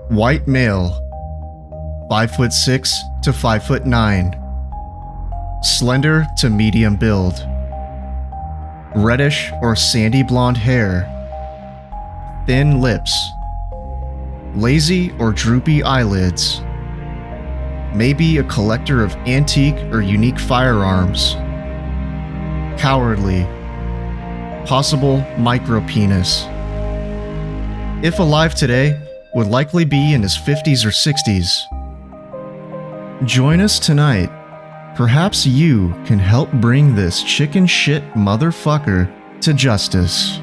White male, 5'6" to 5'9", slender to medium build, reddish or sandy blonde hair, thin lips, lazy or droopy eyelids, maybe a collector of antique or unique firearms, cowardly, possible micropenis. If alive today, would likely be in his 50s or 60s. Join us tonight. Perhaps you can help bring this chicken shit motherfucker to justice.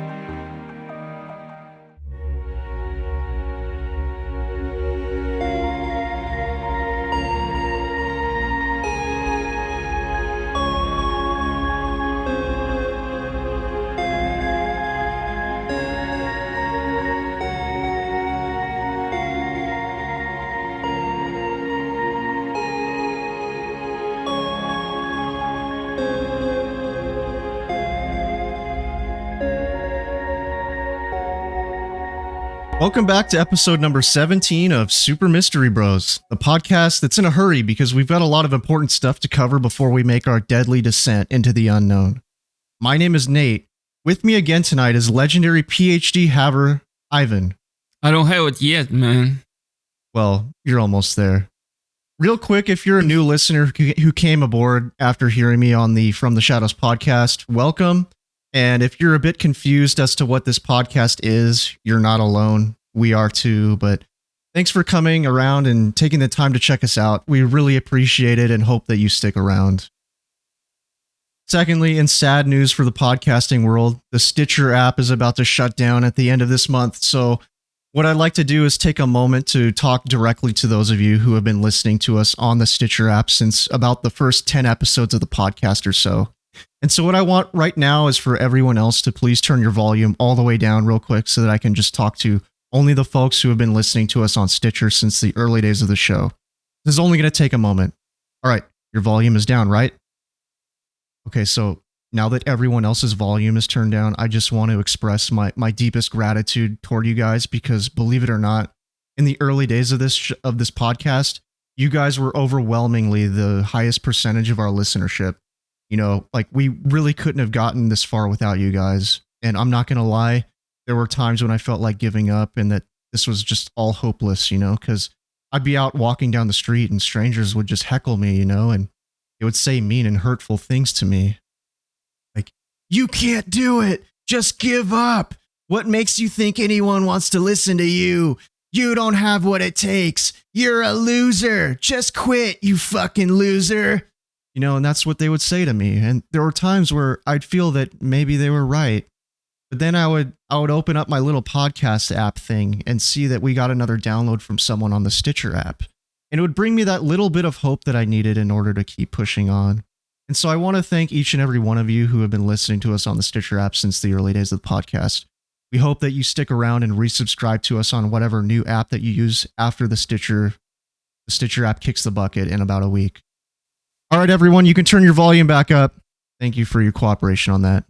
Welcome back to episode number 17 of Super Mystery Bros, the podcast that's in a hurry because we've got a lot of important stuff to cover before we make our deadly descent into the unknown. My name is Nate. With me again tonight is legendary PhD haver Ivan. I don't have it yet, man. Well, you're almost there. Real quick, if you're a new listener who came aboard after hearing me on the From the Shadows podcast, welcome. And if you're a bit confused as to what this podcast is, you're not alone. We are too, but thanks for coming around and taking the time to check us out. We really appreciate it and hope that you stick around. Secondly, in sad news for the podcasting world, the Stitcher app is about to shut down at the end of this month. So what I'd like to do is take a moment to talk directly to those of you who have been listening to us on the Stitcher app since about the first 10 episodes of the podcast or so. And so what I want right now is for everyone else to please turn your volume all the way down real quick so that I can just talk to only the folks who have been listening to us on Stitcher since the early days of the show. This is only going to take a moment. All right, your volume is down, right? Okay, so now that everyone else's volume is turned down, I just want to express my deepest gratitude toward you guys because, believe it or not, in the early days of this podcast, you guys were overwhelmingly the highest percentage of our listenership. You know, like we really couldn't have gotten this far without you guys. And I'm not going to lie, there were times when I felt like giving up and that this was just all hopeless, you know, because I'd be out walking down the street and strangers would just heckle me, you know, and they would say mean and hurtful things to me. Like, you can't do it. Just give up. What makes you think anyone wants to listen to you? You don't have what it takes. You're a loser. Just quit, you fucking loser. You know, and that's what they would say to me. And there were times where I'd feel that maybe they were right. But then I would open up my little podcast app thing and see that we got another download from someone on the Stitcher app. And it would bring me that little bit of hope that I needed in order to keep pushing on. And so I want to thank each and every one of you who have been listening to us on the Stitcher app since the early days of the podcast. We hope that you stick around and resubscribe to us on whatever new app that you use after the Stitcher app kicks the bucket in about a week. All right, everyone, you can turn your volume back up. Thank you for your cooperation on that.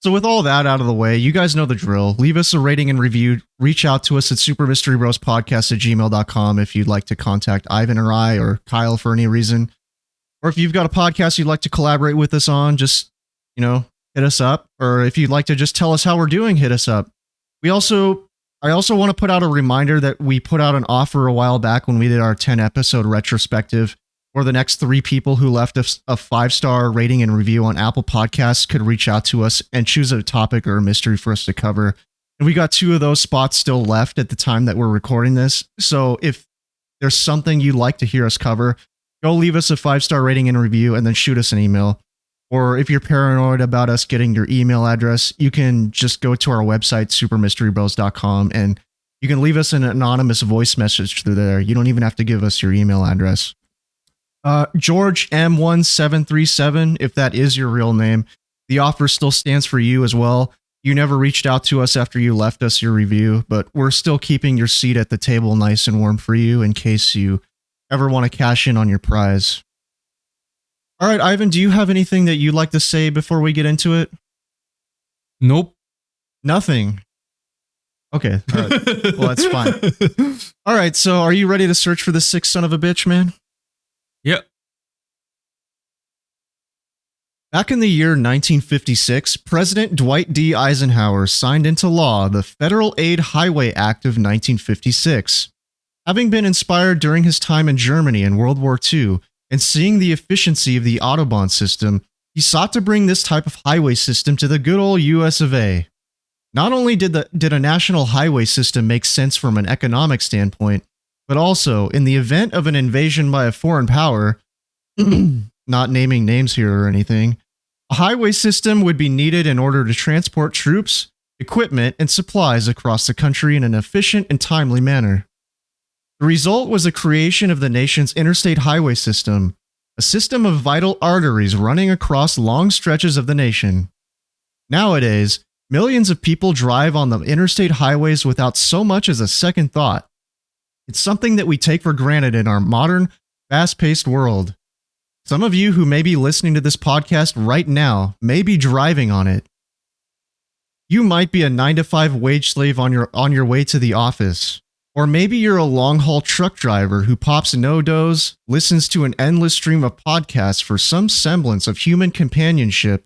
So with all that out of the way, you guys know the drill. Leave us a rating and review. Reach out to us at supermysterybrospodcast@gmail.com if you'd like to contact Ivan or I or Kyle for any reason. Or if you've got a podcast you'd like to collaborate with us on, just, you know, hit us up. Or if you'd like to just tell us how we're doing, hit us up. I also want to put out a reminder that we put out an offer a while back when we did our 10 episode retrospective, or the next 3 people who left us a 5-star rating and review on Apple Podcasts could reach out to us and choose a topic or a mystery for us to cover. And we got 2 of those spots still left at the time that we're recording this. So if there's something you'd like to hear us cover, go leave us a 5-star rating and review and then shoot us an email. Or if you're paranoid about us getting your email address, you can just go to our website, supermysterybros.com, and you can leave us an anonymous voice message through there. You don't even have to give us your email address. George M1737, if that is your real name, the offer still stands for you as well. You never reached out to us after you left us your review, but we're still keeping your seat at the table nice and warm for you in case you ever want to cash in on your prize. All right, Ivan, do you have anything that you'd like to say before we get into it? Nope. Nothing. Okay. All right. Well, that's fine. All right. So are you ready to search for the sick son of a bitch, man? Yeah. Back in the year 1956, President Dwight D. Eisenhower signed into law the Federal Aid Highway Act of 1956. Having been inspired during his time in Germany in World War II and seeing the efficiency of the Autobahn system, he sought to bring this type of highway system to the good old US of A. Not only did a national highway system make sense from an economic standpoint, but also in the event of an invasion by a foreign power, not naming names here or anything, a highway system would be needed in order to transport troops, equipment, and supplies across the country in an efficient and timely manner. The result was the creation of the nation's interstate highway system, a system of vital arteries running across long stretches of the nation. Nowadays, millions of people drive on the interstate highways without so much as a second thought. It's something that we take for granted in our modern, fast-paced world. Some of you who may be listening to this podcast right now may be driving on it. You might be a 9-to-5 wage slave on your way to the office. Or maybe you're a long-haul truck driver who pops no-dos, listens to an endless stream of podcasts for some semblance of human companionship,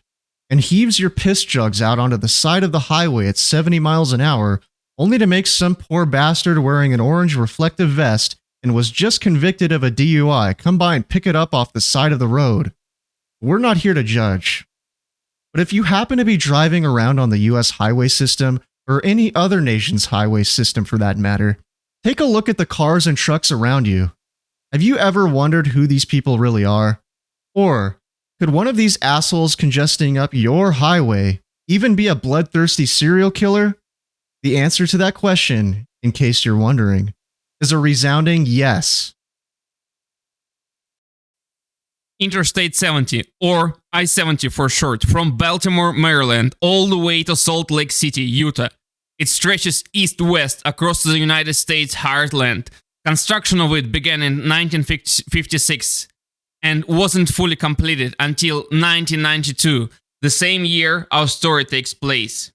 and heaves your piss jugs out onto the side of the highway at 70 miles an hour, only to make some poor bastard wearing an orange reflective vest and was just convicted of a DUI come by and pick it up off the side of the road. We're not here to judge. But if you happen to be driving around on the US highway system, or any other nation's highway system for that matter, take a look at the cars and trucks around you. Have you ever wondered who these people really are? Or could one of these assholes congesting up your highway even be a bloodthirsty serial killer? The answer to that question, in case you're wondering, is a resounding yes. Interstate 70, or I-70 for short, from Baltimore, Maryland, all the way to Salt Lake City, Utah. It stretches east-west across the United States heartland. Construction of it began in 1956 and wasn't fully completed until 1992, the same year our story takes place.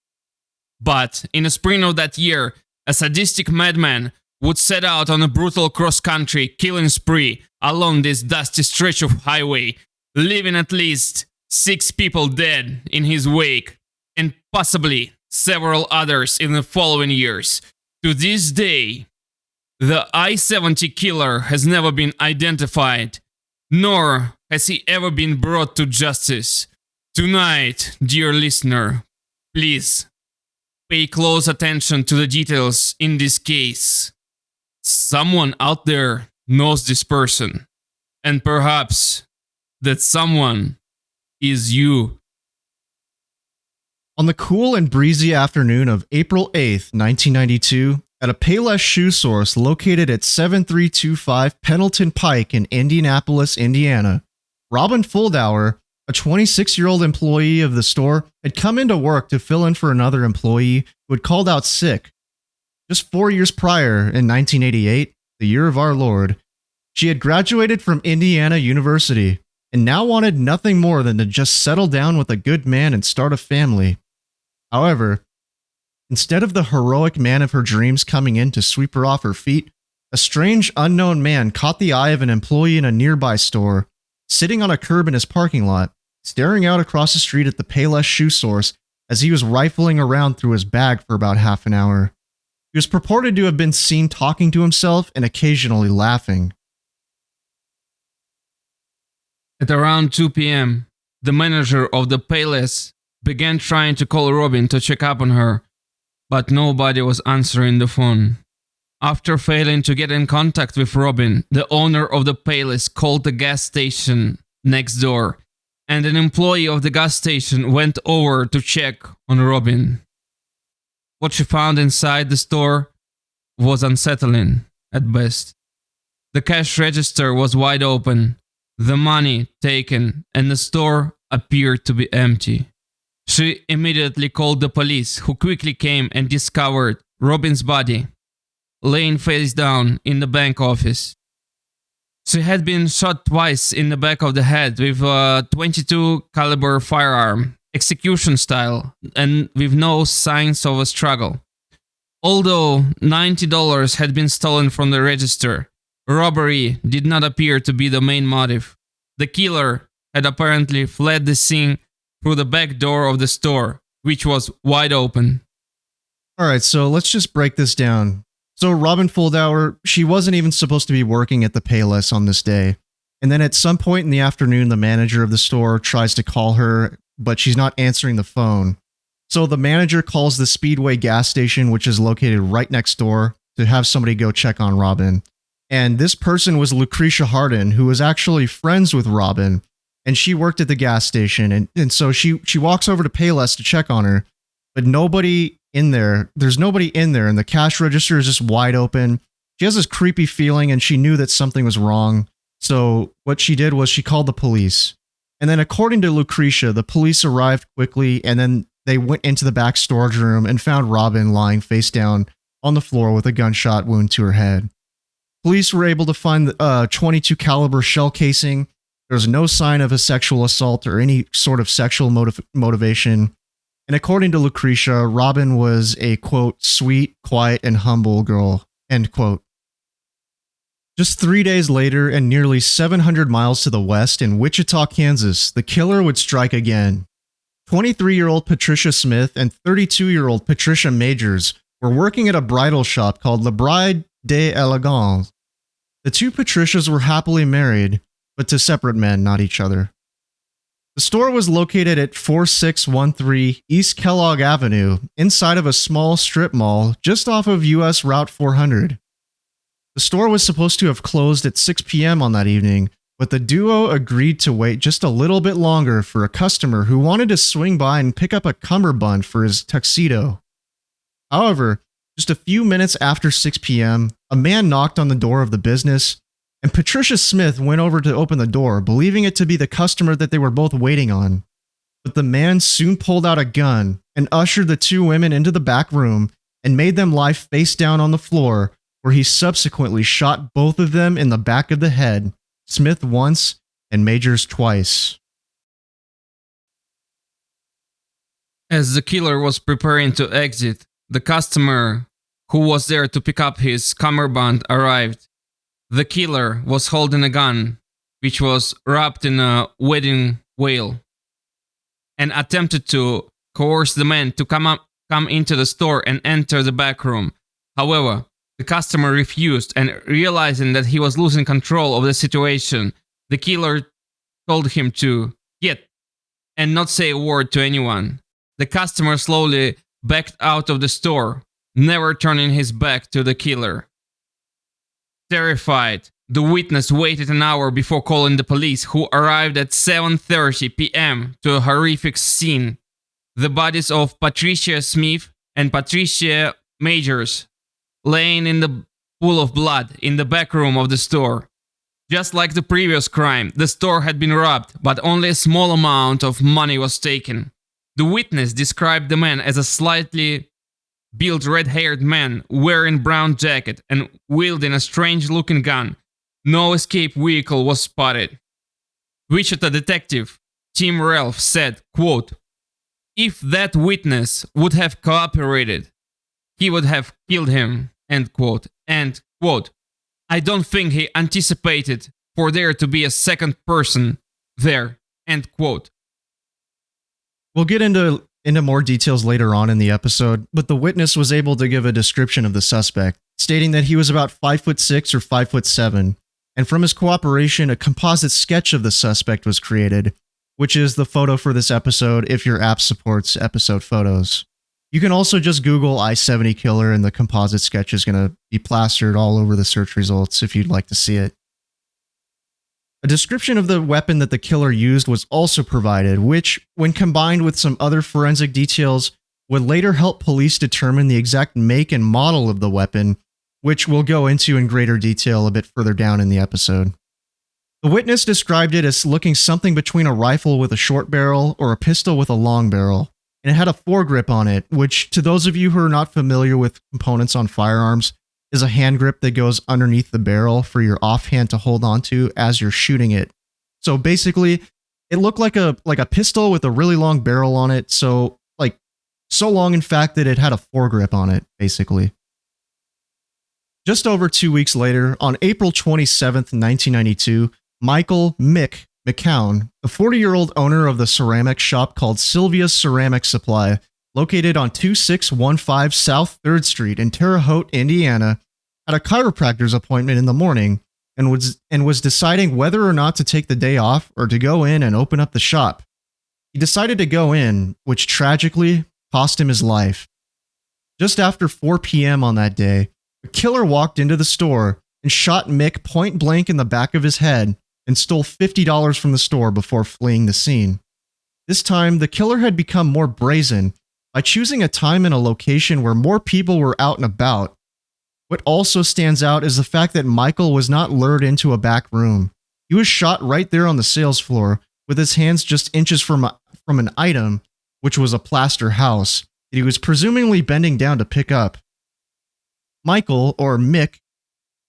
But in the spring of that year, a sadistic madman would set out on a brutal cross-country killing spree along this dusty stretch of highway, leaving at least 6 people dead in his wake, and possibly several others in the following years. To this day, the I-70 killer has never been identified, nor has he ever been brought to justice. Tonight, dear listener, please pay close attention to the details in this case. Someone out there knows this person, and perhaps that someone is you. On the cool and breezy afternoon of April 8th, 1992, at a Payless shoe source located at 7325 Pendleton Pike in Indianapolis, Indiana, Robin Fuldauer, a 26-year-old employee of the store, had come into work to fill in for another employee who had called out sick. Just 4 years prior, in 1988, the year of our Lord, she had graduated from Indiana University and now wanted nothing more than to just settle down with a good man and start a family. However, instead of the heroic man of her dreams coming in to sweep her off her feet, a strange unknown man caught the eye of an employee in a nearby store, sitting on a curb in his parking lot, staring out across the street at the Payless shoe source as he was rifling around through his bag for about half an hour. He was purported to have been seen talking to himself and occasionally laughing. At around 2 p.m., the manager of the Payless began trying to call Robin to check up on her, but nobody was answering the phone. After failing to get in contact with Robin, the owner of the Payless called the gas station next door, and an employee of the gas station went over to check on Robin. What she found inside the store was unsettling at best. The cash register was wide open, the money taken, and the store appeared to be empty. She immediately called the police, who quickly came and discovered Robin's body, laying face down in the bank office. She had been shot twice in the back of the head with a .22 caliber firearm, execution style, and with no signs of a struggle. Although $90 had been stolen from the register, robbery did not appear to be the main motive. The killer had apparently fled the scene through the back door of the store, which was wide open. All right, so let's just break this down. So Robin Fuldauer, she wasn't even supposed to be working at the Payless on this day. And then at some point in the afternoon, the manager of the store tries to call her, but she's not answering the phone. So the manager calls the Speedway gas station, which is located right next door, to have somebody go check on Robin. And this person was Lucretia Hardin, who was actually friends with Robin, and she worked at the gas station. And so she walks over to Payless to check on her, but nobody in there. There's nobody in there, and the cash register is just wide open. She has this creepy feeling, and she knew that something was wrong. So what she did was she called the police. And then according to Lucretia, the police arrived quickly, and then they went into the back storage room and found Robin lying face down on the floor with a gunshot wound to her head. Police were able to find the .22 caliber shell casing. There was no sign of a sexual assault or any sort of sexual motivation. And according to Lucretia, Robin was a, quote, sweet, quiet, and humble girl, end quote. Just 3 days later, and nearly 700 miles to the west in Wichita, Kansas, the killer would strike again. 23-year-old Patricia Smith and 32-year-old Patricia Majors were working at a bridal shop called La Bride d'Elegance. The two Patricias were happily married, but to separate men, not each other. The store was located at 4613 East Kellogg Avenue, inside of a small strip mall just off of US Route 400. The store was supposed to have closed at 6 p.m. on that evening, but the duo agreed to wait just a little bit longer for a customer who wanted to swing by and pick up a cummerbund for his tuxedo. However, just a few minutes after 6 p.m., a man knocked on the door of the business, and Patricia Smith went over to open the door, believing it to be the customer that they were both waiting on. But the man soon pulled out a gun and ushered the two women into the back room and made them lie face down on the floor, where he subsequently shot both of them in the back of the head, Smith once and Majors twice. As the killer was preparing to exit, the customer who was there to pick up his cummerbund arrived. The killer was holding a gun, which was wrapped in a wedding veil, and attempted to coerce the man to come into the store and enter the back room. However, the customer refused, and realizing that he was losing control of the situation, the killer told him to get and not say a word to anyone. The customer slowly backed out of the store, never turning his back to the killer. Terrified, the witness waited an hour before calling the police, who arrived at 7:30 p.m. to a horrific scene. The bodies of Patricia Smith and Patricia Majors laying in the pool of blood in the back room of the store. Just like the previous crime, the store had been robbed, but only a small amount of money was taken. The witness described the man as a slightly built red-haired man wearing brown jacket and wielding a strange-looking gun. No escape vehicle was spotted. Wichita detective Tim Ralph said, quote, "If that witness would have cooperated, he would have killed him," end quote. And, quote, "I don't think he anticipated for there to be a second person there," end quote. We'll get into more details later on in the episode, but the witness was able to give a description of the suspect, stating that he was about 5'6" or 5'7", and from his cooperation, a composite sketch of the suspect was created, which is the photo for this episode if your app supports episode photos. You can also just Google I-70 killer, and the composite sketch is going to be plastered all over the search results if you'd like to see it. A description of the weapon that the killer used was also provided, which, when combined with some other forensic details, would later help police determine the exact make and model of the weapon, which we'll go into in greater detail a bit further down in the episode. The witness described it as looking something between a rifle with a short barrel or a pistol with a long barrel, and it had a foregrip on it, which, to those of you who are not familiar with components on firearms, is a hand grip that goes underneath the barrel for your offhand to hold onto as you're shooting it. So basically, it looked like a pistol with a really long barrel on it. So like So long, in fact, that it had a foregrip on it, basically. Just over 2 weeks later, on April 27th, 1992, Michael Mick McCown, the 40-year-old owner of the ceramic shop called Sylvia's Ceramic Supply, located on 2615 South 3rd Street in Terre Haute, Indiana, had a chiropractor's appointment in the morning and was deciding whether or not to take the day off or to go in and open up the shop. He decided to go in, which tragically cost him his life. Just after 4 p.m. on that day, a killer walked into the store and shot Mick point blank in the back of his head and stole $50 from the store before fleeing the scene. This time, the killer had become more brazen by choosing a time and a location where more people were out and about. What also stands out is the fact that Michael was not lured into a back room. He was shot right there on the sales floor, with his hands just inches from an item, which was a plaster house, that he was presumably bending down to pick up. Michael, or Mick,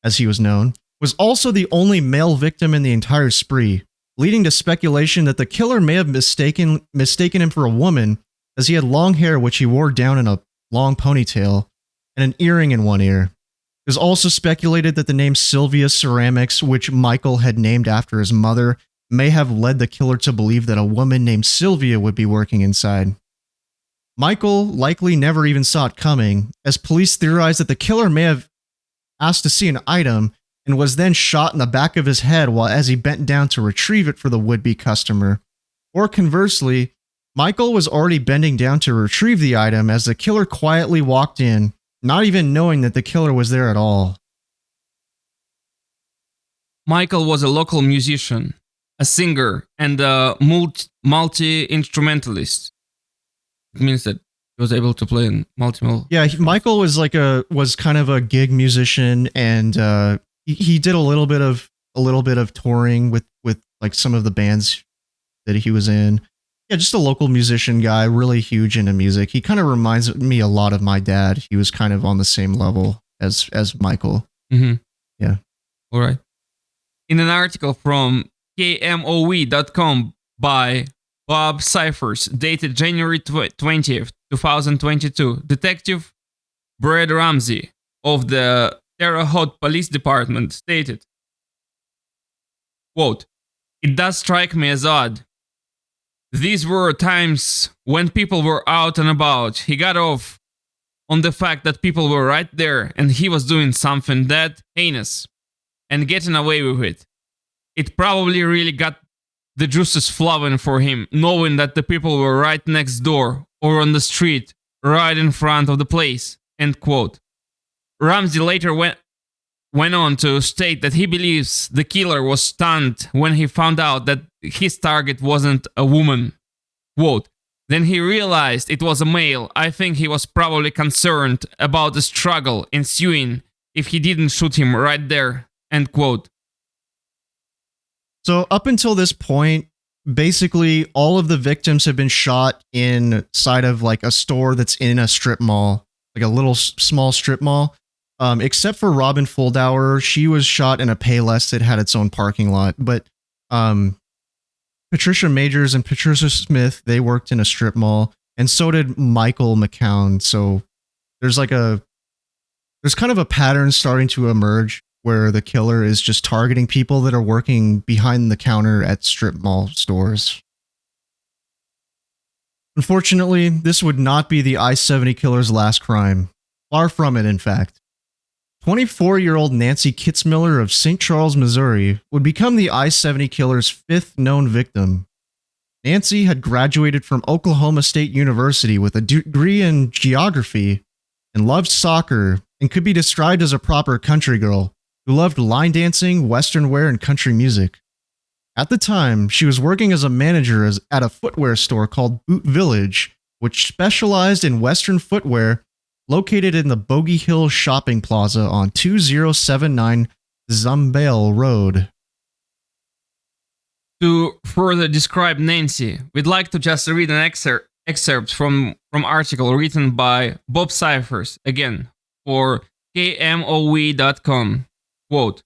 as he was known, was also the only male victim in the entire spree, leading to speculation that the killer may have mistaken him for a woman, as he had long hair which he wore down in a long ponytail, and an earring in one ear. It was also speculated that the name Sylvia Ceramics, which Michael had named after his mother, may have led the killer to believe that a woman named Sylvia would be working inside. Michael likely never even saw it coming, as police theorized that the killer may have asked to see an item and was then shot in the back of his head as he bent down to retrieve it for the would-be customer. Or conversely, Michael was already bending down to retrieve the item as the killer quietly walked in, not even knowing that the killer was there at all. Michael was a local musician, a singer, and a multi-instrumentalist. It means that he was able to play in multiple. Yeah, Michael was kind of a gig musician, and he did a little bit of touring with like some of the bands that he was in. Yeah, just a local musician guy, really huge into music. He kind of reminds me a lot of my dad. He was kind of on the same level as Michael. Mm-hmm. Yeah. All right. In an article from KMOE.com by Bob Cyphers, dated January 20th, 2022, Detective Brad Ramsey of the Terre Haute Police Department stated, quote, "It does strike me as odd. These were times when people were out and about. He got off on the fact that people were right there and he was doing something that heinous and getting away with it. It probably really got the juices flowing for him, knowing that the people were right next door or on the street, right in front of the place," end quote. Ramsey later went on to state that he believes the killer was stunned when he found out that his target wasn't a woman. Quote, "Then he realized it was a male. I think he was probably concerned about the struggle ensuing if he didn't shoot him right there," end quote. So up until this point, basically all of the victims have been shot inside of like a store that's in a strip mall, like a little small strip mall. Except for Robin Fuldauer, she was shot in a Payless that had its own parking lot. But Patricia Majors and Patricia Smith, they worked in a strip mall, and so did Michael McCown. So there's kind of a pattern starting to emerge where the killer is just targeting people that are working behind the counter at strip mall stores. Unfortunately, this would not be the I-70 killer's last crime. Far from it, in fact. 24-year-old Nancy Kitzmiller of St. Charles, Missouri, would become the I-70 killer's fifth known victim. Nancy had graduated from Oklahoma State University with a degree in geography and loved soccer and could be described as a proper country girl who loved line dancing, western wear, and country music. At the time, she was working as a manager at a footwear store called Boot Village, which specialized in western footwear, located in the Bogey Hill Shopping Plaza on 2079 Zumbale Road. To further describe Nancy, we'd like to just read an excerpt from article written by Bob Cyphers, again, for KMOE.com. Quote,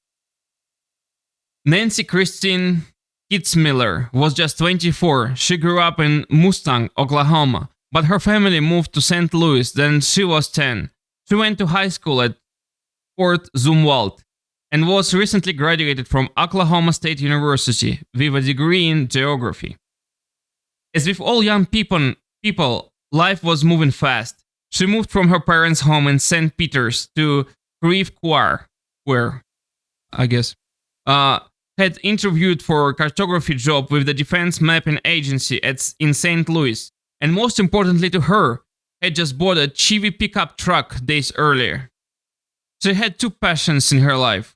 "Nancy Christine Kitzmiller was just 24. She grew up in Mustang, Oklahoma, but her family moved to St. Louis when she was 10. She went to high school at Fort Zumwalt and was recently graduated from Oklahoma State University with a degree in geography. As with all young people, life was moving fast. She moved from her parents' home in St. Peters to Creve Coeur, where, I guess, had interviewed for a cartography job with the Defense Mapping Agency in St. Louis, and most importantly to her, had just bought a Chevy pickup truck days earlier. She had two passions in her life: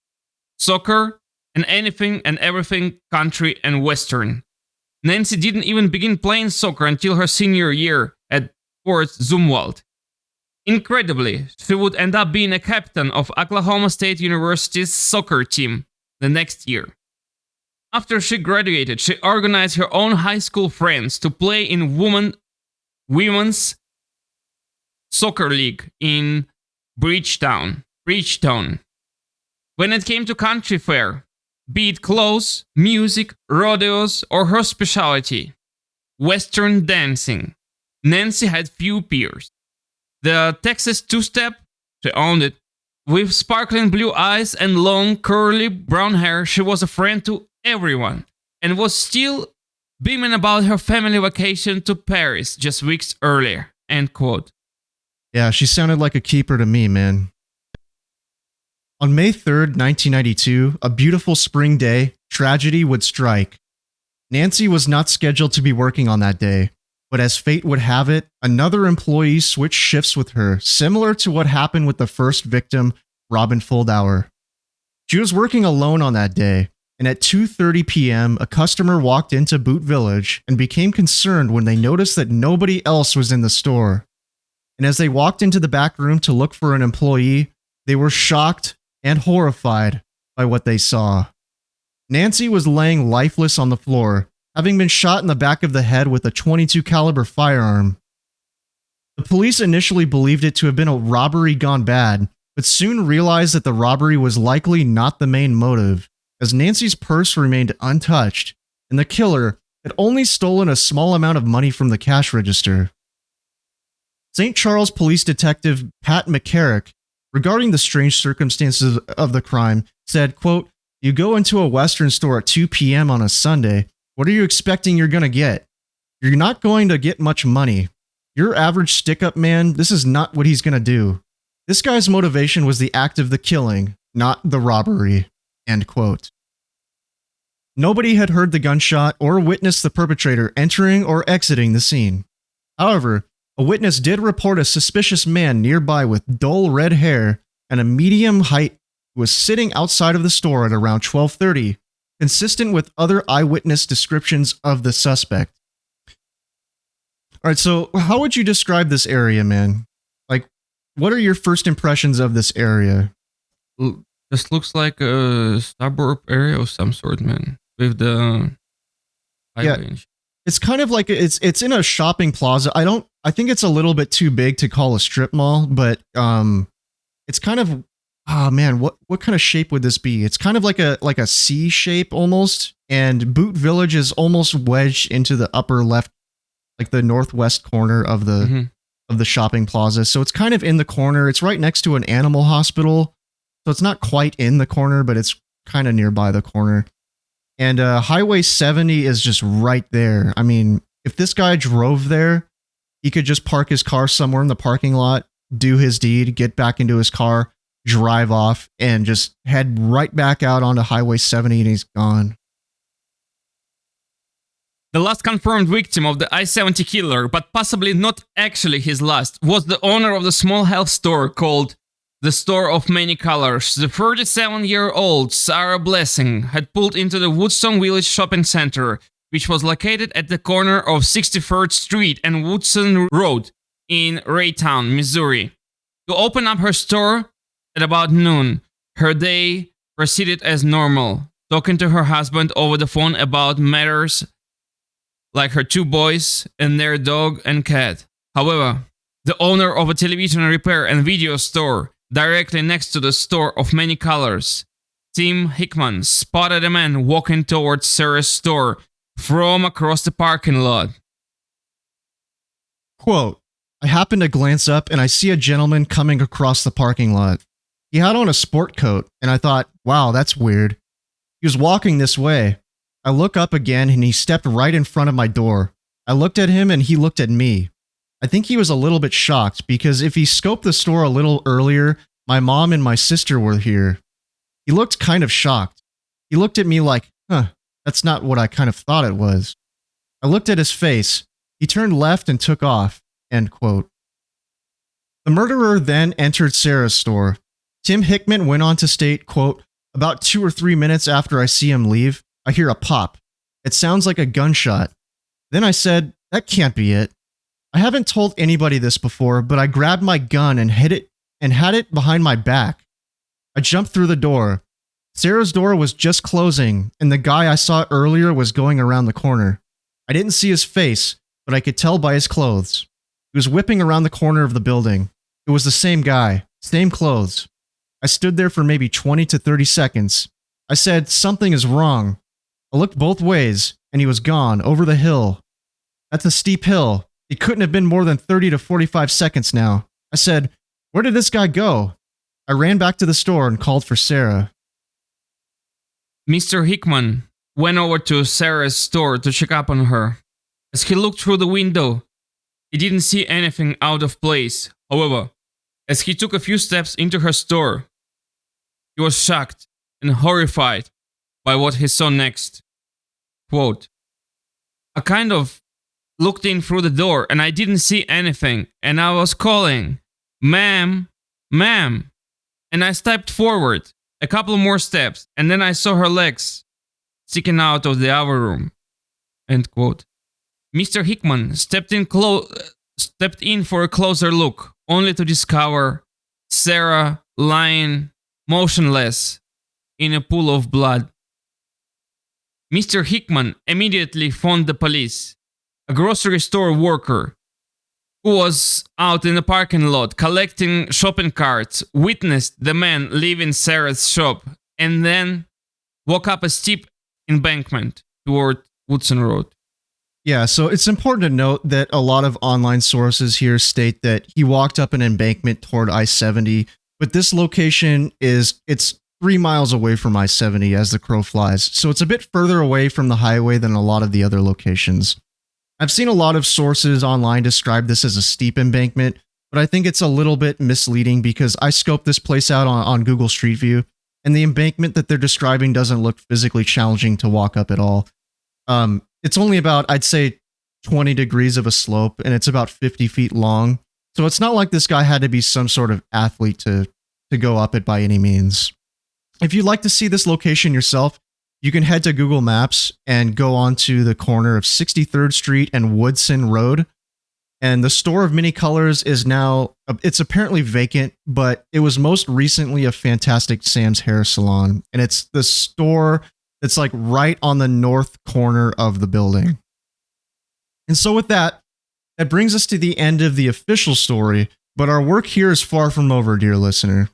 soccer and anything and everything country and western. Nancy didn't even begin playing soccer until her senior year at Fort Zumwalt. Incredibly, she would end up being a captain of Oklahoma State University's soccer team the next year. After she graduated, she organized her own high school friends to play in women's soccer league in Bridgetown. When it came to country fair, be it clothes, music, rodeos, or her specialty, Western dancing, Nancy had few peers. The Texas two-step, she owned it. With sparkling blue eyes and long, curly brown hair, she was a friend to everyone, and was still beaming about her family vacation to Paris just weeks earlier. End quote. Yeah, she sounded like a keeper to me, man. On May 3rd, 1992, a beautiful spring day, tragedy would strike. Nancy was not scheduled to be working on that day, but as fate would have it, another employee switched shifts with her, similar to what happened with the first victim, Robin Fuldauer. She was working alone on that day, and at 2:30 p.m., a customer walked into Boot Village and became concerned when they noticed that nobody else was in the store. And as they walked into the back room to look for an employee, they were shocked and horrified by what they saw. Nancy was laying lifeless on the floor, having been shot in the back of the head with a .22 caliber firearm. The police initially believed it to have been a robbery gone bad, but soon realized that the robbery was likely not the main motive, as Nancy's purse remained untouched, and the killer had only stolen a small amount of money from the cash register. St. Charles Police Detective Pat McCarrick, regarding the strange circumstances of the crime, said, quote, "You go into a Western store at 2 p.m. on a Sunday. What are you expecting you're going to get? You're not going to get much money. Your average stick-up man, this is not what he's going to do. This guy's motivation was the act of the killing, not the robbery." End quote. Nobody had heard the gunshot or witnessed the perpetrator entering or exiting the scene. However, a witness did report a suspicious man nearby with dull red hair and a medium height who was sitting outside of the store at around 12:30, consistent with other eyewitness descriptions of the suspect. All right, so how would you describe this area, man? Like, what are your first impressions of this area? This looks like a suburb area of some sort, man, with the highway. Yeah. It's kind of like it's in a shopping plaza. I think it's a little bit too big to call a strip mall, but it's kind of, oh man, what kind of shape would this be? It's kind of like a C shape almost, and Boot Village is almost wedged into the upper left, like the northwest corner of the shopping plaza. So it's kind of in the corner. It's right next to an animal hospital, so it's not quite in the corner, but it's kind of nearby the corner. And Highway 70 is just right there. I mean, if this guy drove there, he could just park his car somewhere in the parking lot, do his deed, get back into his car, drive off, and just head right back out onto Highway 70, and he's gone. The last confirmed victim of the I-70 killer, but possibly not actually his last, was the owner of the small health store called the Store of Many Colors. The 37-year-old Sarah Blessing had pulled into the Woodson Village Shopping Center, which was located at the corner of 63rd Street and Woodson Road in Raytown, Missouri, to open up her store at about noon. Her day proceeded as normal, talking to her husband over the phone about matters like her two boys and their dog and cat. However, the owner of a television repair and video store directly next to the Store of Many Colors, Tim Hickman, spotted a man walking towards Sarah's store from across the parking lot. Quote, I happen to glance up and I see a gentleman coming across the parking lot. He had on a sport coat, and I thought, wow, that's weird. He was walking this way. I look up again and he stepped right in front of my door. I looked at him and he looked at me. I think he was a little bit shocked because if he scoped the store a little earlier, my mom and my sister were here. He looked kind of shocked. He looked at me like, that's not what I kind of thought it was. I looked at his face. He turned left and took off. End quote. The murderer then entered Sarah's store. Tim Hickman went on to state, quote, about 2 or 3 minutes after I see him leave, I hear a pop. It sounds like a gunshot. Then I said, that can't be it. I haven't told anybody this before, but I grabbed my gun and had it behind my back. I jumped through the door. Sarah's door was just closing, and the guy I saw earlier was going around the corner. I didn't see his face, but I could tell by his clothes. He was whipping around the corner of the building. It was the same guy, same clothes. I stood there for maybe 20 to 30 seconds. I said, something is wrong. I looked both ways, and he was gone, over the hill. That's a steep hill. It couldn't have been more than 30 to 45 seconds now. I said, where did this guy go? I ran back to the store and called for Sarah. Mr. Hickman went over to Sarah's store to check up on her. As he looked through the window, he didn't see anything out of place. However, as he took a few steps into her store, he was shocked and horrified by what he saw next. Quote, I kind of looked in through the door and I didn't see anything, and I was calling, ma'am, ma'am. And I stepped forward a couple more steps, and then I saw her legs sticking out of the other room. End quote. Mr. Hickman stepped in for a closer look, only to discover Sarah lying motionless in a pool of blood. Mr. Hickman immediately phoned the police. A grocery store worker who was out in the parking lot collecting shopping carts witnessed the man leaving Sarah's shop and then walk up a steep embankment toward Woodson Road. Yeah, so it's important to note that a lot of online sources here state that he walked up an embankment toward I-70, but this location it's 3 miles away from I-70 as the crow flies, so it's a bit further away from the highway than a lot of the other locations. I've seen a lot of sources online describe this as a steep embankment, but I think it's a little bit misleading because I scoped this place out on Google Street View, and the embankment that they're describing doesn't look physically challenging to walk up at all. It's only about, I'd say, 20 degrees of a slope, and it's about 50 feet long. So it's not like this guy had to be some sort of athlete to go up it by any means. If you'd like to see this location yourself, you can head to Google Maps and go onto the corner of 63rd Street and Woodson Road. And the store of many colors is now, it's apparently vacant, but it was most recently a Fantastic Sam's hair salon. And it's the store that's like right on the north corner of the building. And so with that brings us to the end of the official story, but our work here is far from over, dear listener.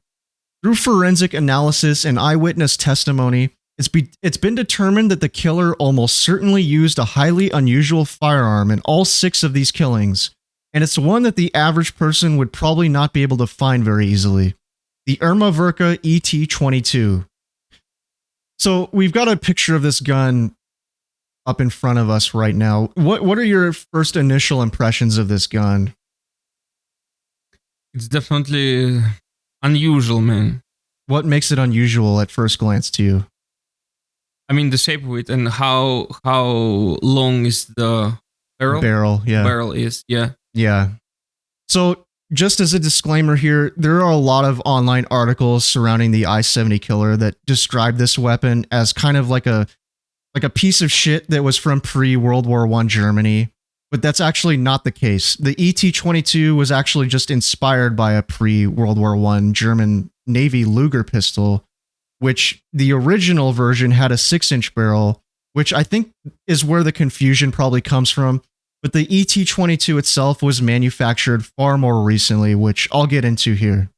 Through forensic analysis and eyewitness testimony, it's been determined that the killer almost certainly used a highly unusual firearm in all 6 of these killings, and it's one that the average person would probably not be able to find very easily. The Irma Verka ET-22. So we've got a picture of this gun up in front of us right now. What are your first initial impressions of this gun? It's definitely unusual, man. What makes it unusual at first glance to you? I mean, the shape of it and how long is the barrel? Yeah. Barrel is, yeah. Yeah. So just as a disclaimer here, there are a lot of online articles surrounding the I-70 killer that describe this weapon as kind of like a piece of shit that was from pre-World War I Germany, but that's actually not the case. The ET-22 was actually just inspired by a pre-World War I German Navy Luger pistol, which the original version had a 6-inch barrel, which I think is where the confusion probably comes from. But the ET-22 itself was manufactured far more recently, which I'll get into here.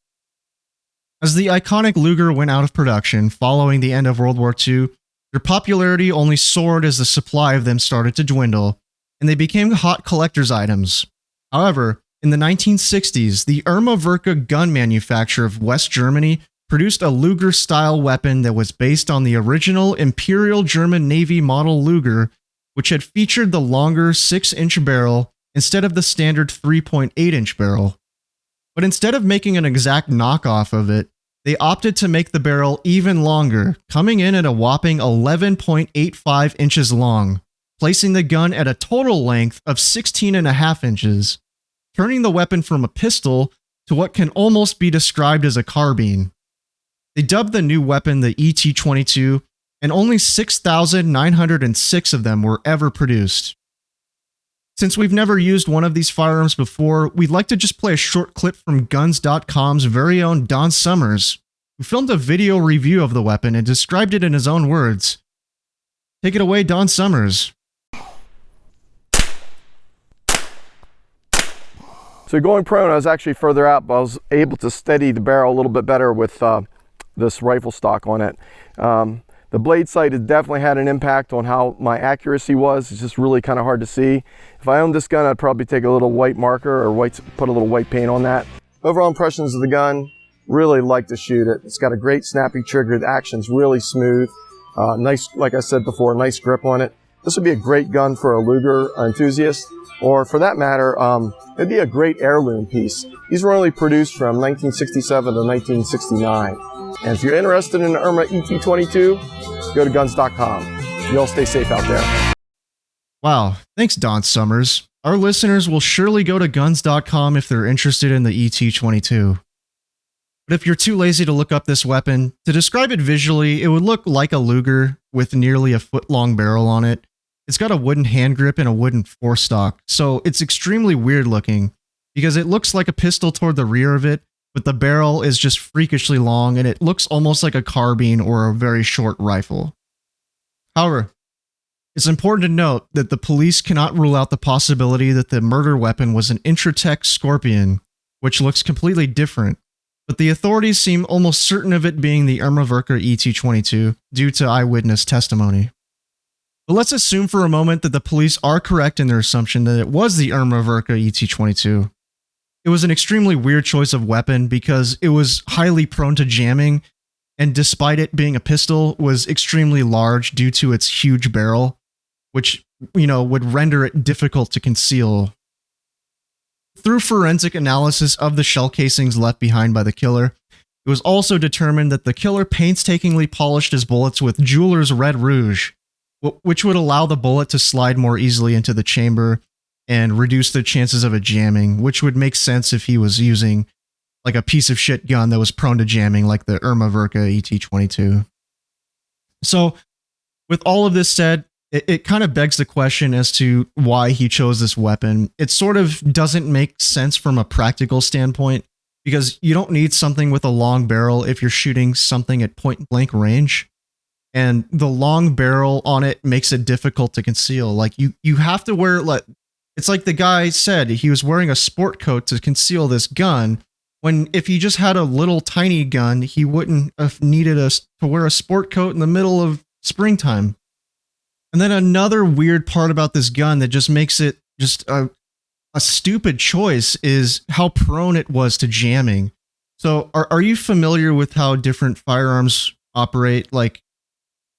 As the iconic Luger went out of production following the end of World War II, their popularity only soared as the supply of them started to dwindle, and they became hot collector's items. However, in the 1960s, the Irma Werke gun manufacturer of West Germany produced a Luger-style weapon that was based on the original Imperial German Navy model Luger, which had featured the longer 6-inch barrel instead of the standard 3.8-inch barrel. But instead of making an exact knockoff of it, they opted to make the barrel even longer, coming in at a whopping 11.85 inches long, placing the gun at a total length of 16.5 inches, turning the weapon from a pistol to what can almost be described as a carbine. They dubbed the new weapon the ET-22, and only 6,906 of them were ever produced. Since we've never used one of these firearms before, we'd like to just play a short clip from Guns.com's very own Don Summers, who filmed a video review of the weapon and described it in his own words. Take it away, Don Summers. So going prone, I was actually further out, but I was able to steady the barrel a little bit better with this rifle stock on it. The blade sight has definitely had an impact on how my accuracy was. It's just really kind of hard to see. If I owned this gun, I'd probably take a little white marker or put a little white paint on that. Overall impressions of the gun, really like to shoot it. It's got a great snappy trigger. The action's really smooth. Nice, like I said before, nice grip on it. This would be a great gun for a Luger enthusiast, or for that matter, it'd be a great heirloom piece. These were only produced from 1967 to 1969. And if you're interested in an Irma ET-22, go to guns.com. You all stay safe out there. Wow, thanks Don Summers. Our listeners will surely go to guns.com if they're interested in the ET-22. But if you're too lazy to look up this weapon, to describe it visually, it would look like a Luger with nearly a foot-long barrel on it. It's got a wooden hand grip and a wooden forestock, so it's extremely weird looking because it looks like a pistol toward the rear of it, but the barrel is just freakishly long and it looks almost like a carbine or a very short rifle. However, it's important to note that the police cannot rule out the possibility that the murder weapon was an Intratec Scorpion, which looks completely different, but the authorities seem almost certain of it being the Irma Werke ET-22 due to eyewitness testimony. But let's assume for a moment that the police are correct in their assumption that it was the Irma Werke ET-22. It was an extremely weird choice of weapon because it was highly prone to jamming, and despite it being a pistol, was extremely large due to its huge barrel, which, would render it difficult to conceal. Through forensic analysis of the shell casings left behind by the killer, it was also determined that the killer painstakingly polished his bullets with jeweler's red rouge, which would allow the bullet to slide more easily into the chamber and reduce the chances of it jamming, which would make sense if he was using like a piece of shit gun that was prone to jamming like the Irma Werke ET-22. So with all of this said, it kind of begs the question as to why he chose this weapon. It sort of doesn't make sense from a practical standpoint because you don't need something with a long barrel if you're shooting something at point blank range. And the long barrel on it makes it difficult to conceal. Like you have to wear, like, it's like the guy said he was wearing a sport coat to conceal this gun, when if he just had a little tiny gun, he wouldn't have needed to wear a sport coat in the middle of springtime. And then another weird part about this gun that just makes it just a stupid choice is how prone it was to jamming. So are you familiar with how different firearms operate? Like,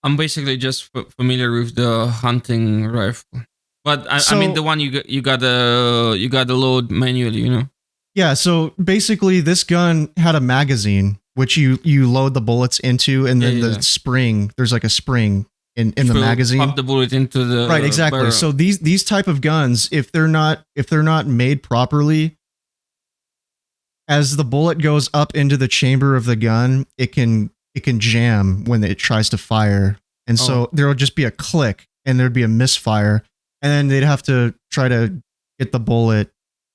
I'm basically just familiar with the hunting rifle, but I mean the one you got to load manually, Yeah, so basically this gun had a magazine which you load the bullets into, and then the spring, there's like a spring in the magazine. Pop the bullet into the right, exactly. barrel. So these type of guns, if they're not made properly, as the bullet goes up into the chamber of the gun, it can jam when it tries to fire. And so there will just be a click and there'd be a misfire. And then they'd have to try to get the bullet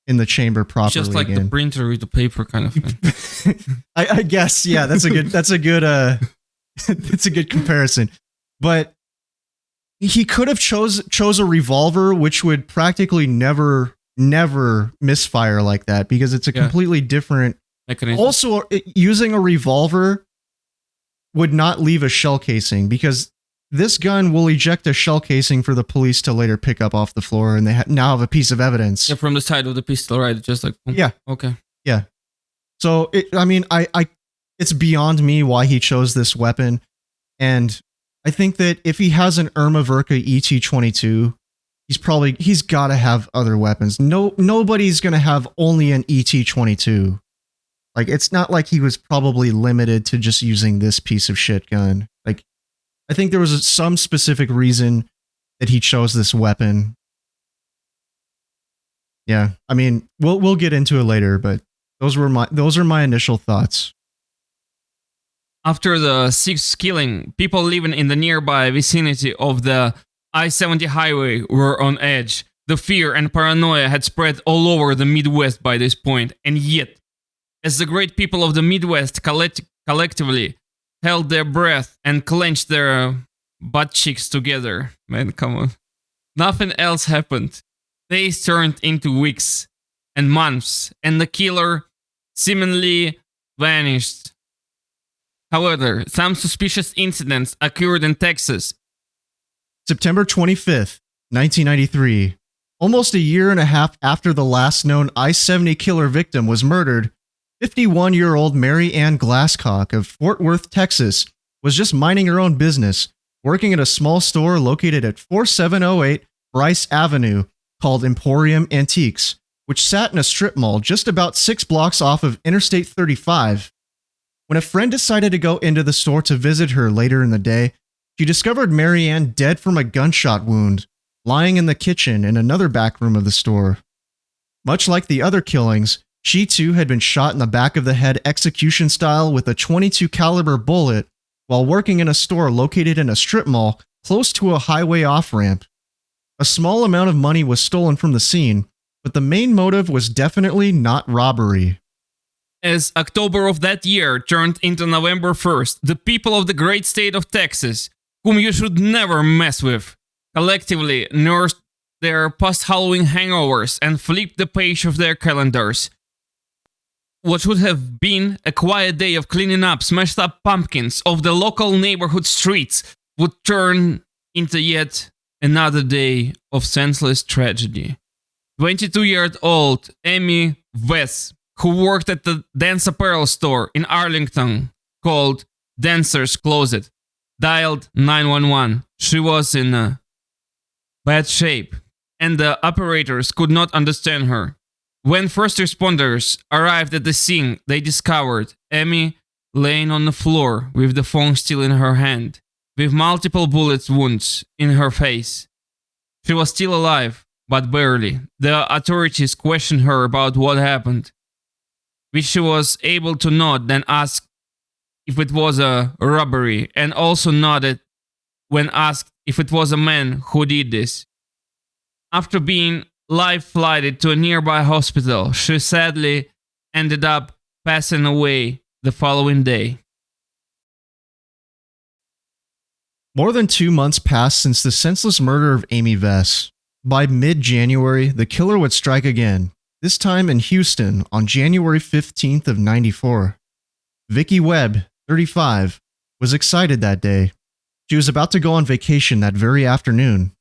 in the chamber properly. Just like again. the printer with the paper kind of thing. I guess, yeah, that's a good that's a good comparison. But he could have chose a revolver, which would practically never misfire like that because it's a completely different mechanism. Also, using a revolver would not leave a shell casing because this gun will eject a shell casing for the police to later pick up off the floor, and they now have a piece of evidence. Yeah, from the side of the pistol, right? Just like Yeah. Okay. Yeah. So it's beyond me why he chose this weapon, and I think that if he has an Irma Verka ET-22, he's got to have other weapons. Nobody's gonna have only an ET-22. Like, it's not like he was probably limited to just using this piece of shit gun. Like, I think there was some specific reason that he chose this weapon. Yeah, I mean, we'll get into it later, but those are my initial thoughts. After the sixth killing, people living in the nearby vicinity of the I-70 highway were on edge. The fear and paranoia had spread all over the Midwest by this point, and yet, as the great people of the Midwest collectively held their breath and clenched their butt cheeks together, man, come on, nothing else happened. Days turned into weeks and months, and the killer seemingly vanished. However, some suspicious incidents occurred in Texas. September 25th, 1993. Almost a year and a half after the last known I-70 killer victim was murdered, 51-year-old Mary Ann Glasscock of Fort Worth, Texas, was just minding her own business, working at a small store located at 4708 Bryce Avenue called Emporium Antiques, which sat in a strip mall just about 6 blocks off of Interstate 35. When a friend decided to go into the store to visit her later in the day, she discovered Mary Ann dead from a gunshot wound, lying in the kitchen in another back room of the store. Much like the other killings, she too had been shot in the back of the head execution style with a .22 caliber bullet while working in a store located in a strip mall close to a highway off-ramp. A small amount of money was stolen from the scene, but the main motive was definitely not robbery. As October of that year turned into November 1st, the people of the great state of Texas, whom you should never mess with, collectively nursed their post-Halloween hangovers and flipped the page of their calendars. What would have been a quiet day of cleaning up smashed up pumpkins of the local neighborhood streets would turn into yet another day of senseless tragedy. 22-year-old Amy Vess, who worked at the dance apparel store in Arlington called Dancer's Closet, dialed 911. She was in bad shape, and the operators could not understand her. When first responders arrived at the scene, they discovered Amy laying on the floor with the phone still in her hand, with multiple bullet wounds in her face. She was still alive, but barely. The authorities questioned her about what happened, which she was able to nod, then asked if it was a robbery, and also nodded when asked if it was a man who did this. After being life-flighted to a nearby hospital, she sadly ended up passing away the following day. More than 2 months passed since the senseless murder of Amy Vess. By mid-January, the killer would strike again, this time in Houston on January 15th of 94. Vicky Webb, 35, was excited that day. She was about to go on vacation that very afternoon.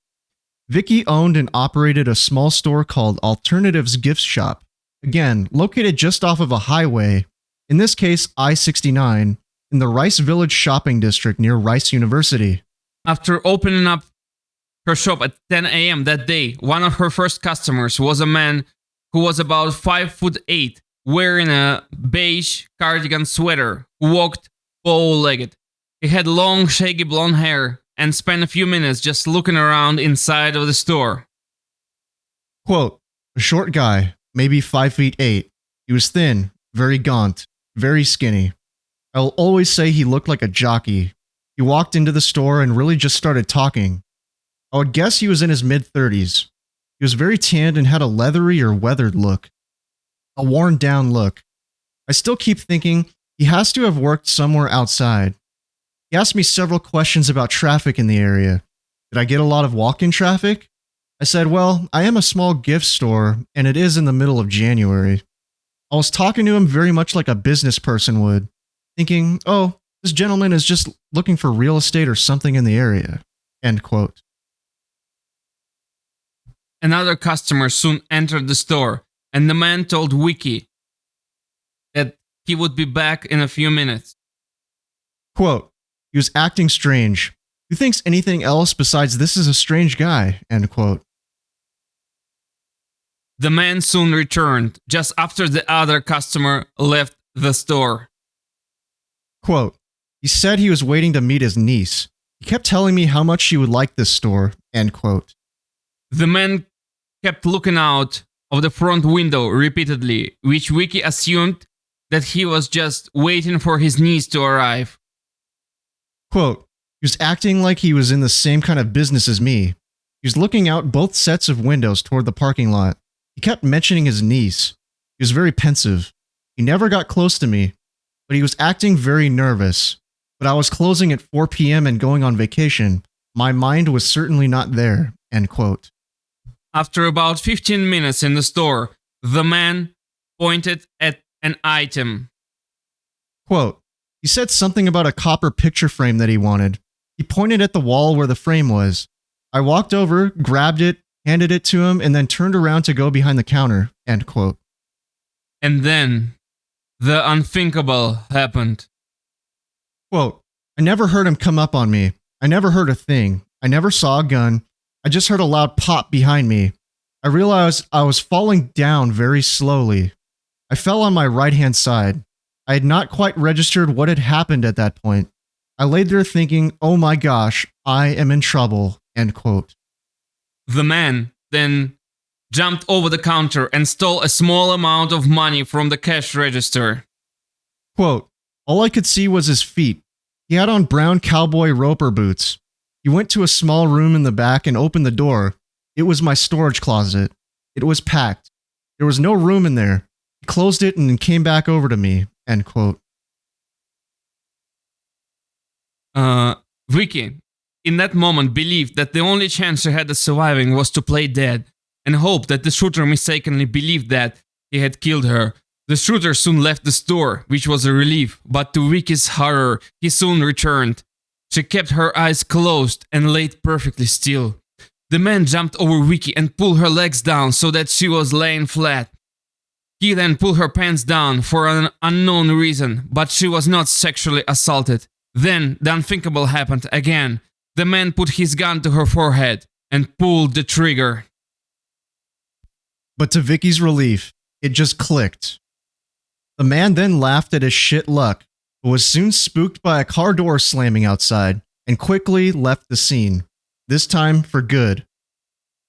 Vicky owned and operated a small store called Alternatives Gift Shop, again, located just off of a highway, in this case I-69, in the Rice Village shopping district near Rice University. After opening up her shop at 10 a.m. that day, one of her first customers was a man who was about 5'8", wearing a beige cardigan sweater, who walked bow-legged. He had long, shaggy blonde hair and spent a few minutes just looking around inside of the store. Quote, a short guy, maybe 5'8". He was thin, very gaunt, very skinny. I'll always say he looked like a jockey. He walked into the store and really just started talking. I would guess he was in his mid-30s. He was very tanned and had a leathery or weathered look. A worn-down look. I still keep thinking he has to have worked somewhere outside. He asked me several questions about traffic in the area. Did I get a lot of walk-in traffic? I said, well, I am a small gift store, and it is in the middle of January. I was talking to him very much like a business person would, thinking, oh, This gentleman is just looking for real estate or something in the area. End quote. Another customer soon entered the store, and the man told Vicky that he would be back in a few minutes. Quote, he was acting strange. Who thinks anything else besides this is a strange guy? End quote. The man soon returned, just after the other customer left the store. Quote, he said he was waiting to meet his niece. He kept telling me how much she would like this store. End quote. The man kept looking out of the front window repeatedly, which Vicky assumed that he was just waiting for his niece to arrive. Quote, he was acting like he was in the same kind of business as me. He was looking out both sets of windows toward the parking lot. He kept mentioning his niece. He was very pensive. He never got close to me, but he was acting very nervous. But I was closing at 4 p.m. and going on vacation. My mind was certainly not there. End quote. After about 15 minutes in the store, the man pointed at an item. Quote, he said something about a copper picture frame that he wanted. He pointed at the wall where the frame was. I walked over, grabbed it, handed it to him, and then turned around to go behind the counter. End quote. And then the unthinkable happened. Quote, I never heard him come up on me. I never heard a thing. I never saw a gun. I just heard a loud pop behind me. I realized I was falling down very slowly. I fell on my right-hand side. I had not quite registered what had happened at that point. I laid there thinking, oh my gosh, I am in trouble. End quote. The man then jumped over the counter and stole a small amount of money from the cash register. Quote, all I could see was his feet. He had on brown cowboy roper boots. He went to a small room in the back and opened the door. It was my storage closet. It was packed. There was no room in there. He closed it and came back over to me. End quote. Vicky, in that moment, believed that the only chance she had of surviving was to play dead, and hoped that the shooter mistakenly believed that he had killed her. The shooter soon left the store, which was a relief, but to Vicky's horror, he soon returned. She kept her eyes closed and laid perfectly still. The man jumped over Vicky and pulled her legs down so that she was laying flat. He then pulled her pants down for an unknown reason, but she was not sexually assaulted. Then the unthinkable happened again. The man put his gun to her forehead and pulled the trigger. But to Vicky's relief, it just clicked. The man then laughed at his shit luck, but was soon spooked by a car door slamming outside and quickly left the scene, this time for good.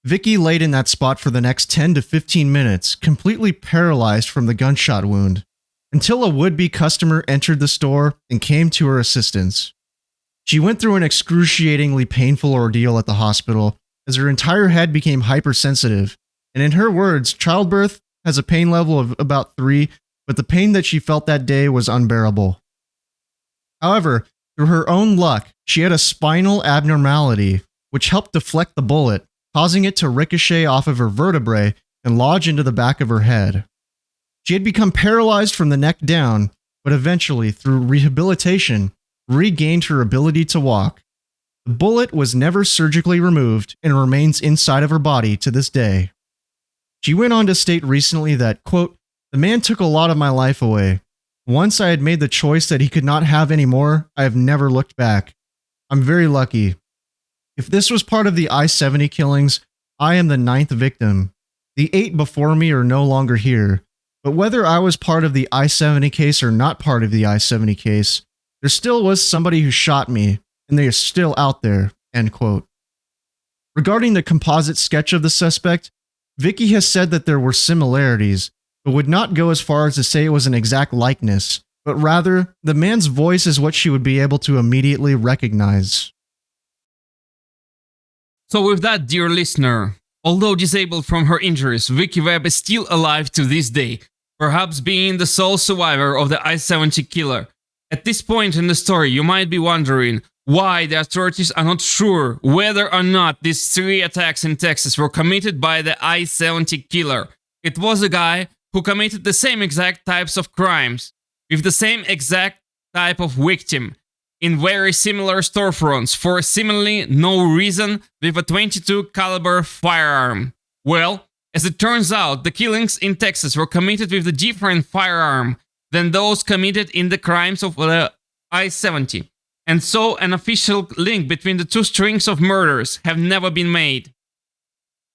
Vicky laid in that spot for the next 10 to 15 minutes, completely paralyzed from the gunshot wound, until a would-be customer entered the store and came to her assistance. She went through an excruciatingly painful ordeal at the hospital as her entire head became hypersensitive, and in her words, childbirth has a pain level of about 3, but the pain that she felt that day was unbearable. However, through her own luck, she had a spinal abnormality, which helped deflect the bullet, causing it to ricochet off of her vertebrae and lodge into the back of her head. She had become paralyzed from the neck down, but eventually, through rehabilitation, regained her ability to walk. The bullet was never surgically removed and remains inside of her body to this day. She went on to state recently that, quote, the man took a lot of my life away. Once I had made the choice that he could not have any more, I have never looked back. I'm very lucky. If this was part of the I-70 killings, I am the 9th victim. The 8 before me are no longer here. But whether I was part of the I-70 case or not part of the I-70 case, there still was somebody who shot me, and they are still out there, end quote. Regarding the composite sketch of the suspect, Vicky has said that there were similarities, but would not go as far as to say it was an exact likeness, but rather, the man's voice is what she would be able to immediately recognize. So with that, dear listener, although disabled from her injuries, Vicky Webb is still alive to this day, perhaps being the sole survivor of the I-70 killer. At this point in the story, you might be wondering why the authorities are not sure whether or not these 3 attacks in Texas were committed by the I-70 killer. It was a guy who committed the same exact types of crimes, with the same exact type of victim, in very similar storefronts for seemingly no reason with a 22 caliber firearm. Well, as it turns out, the killings in Texas were committed with a different firearm than those committed in the crimes of the I-70. And so an official link between the two strings of murders have never been made.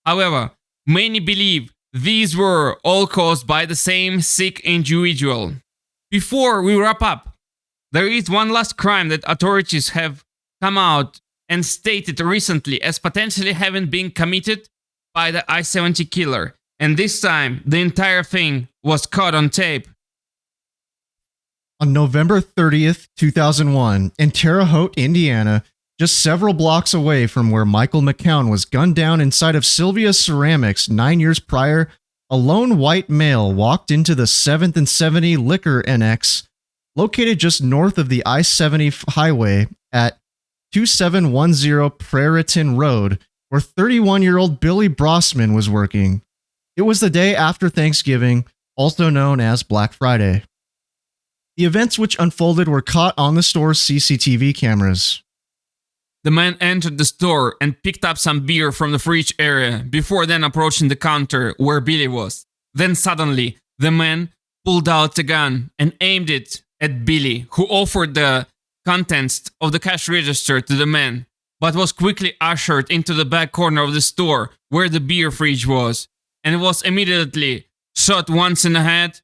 However, many believe these were all caused by the same sick individual. Before we wrap up, there is one last crime that authorities have come out and stated recently as potentially having been committed by the I-70 killer. And this time, the entire thing was caught on tape. On November 30th, 2001, in Terre Haute, Indiana, just several blocks away from where Michael McCown was gunned down inside of Sylvia's Ceramics 9 years prior, a lone white male walked into the 7th and 70 Liquor NX, located just north of the I-70 highway at 2710 Prairiton Road, where 31-year-old Billy Brossman was working. It was the day after Thanksgiving, also known as Black Friday. The events which unfolded were caught on the store's CCTV cameras. The man entered the store and picked up some beer from the fridge area before then approaching the counter where Billy was. Then suddenly, the man pulled out a gun and aimed it at Billy, who offered the contents of the cash register to the man, but was quickly ushered into the back corner of the store where the beer fridge was, and was immediately shot once in the head,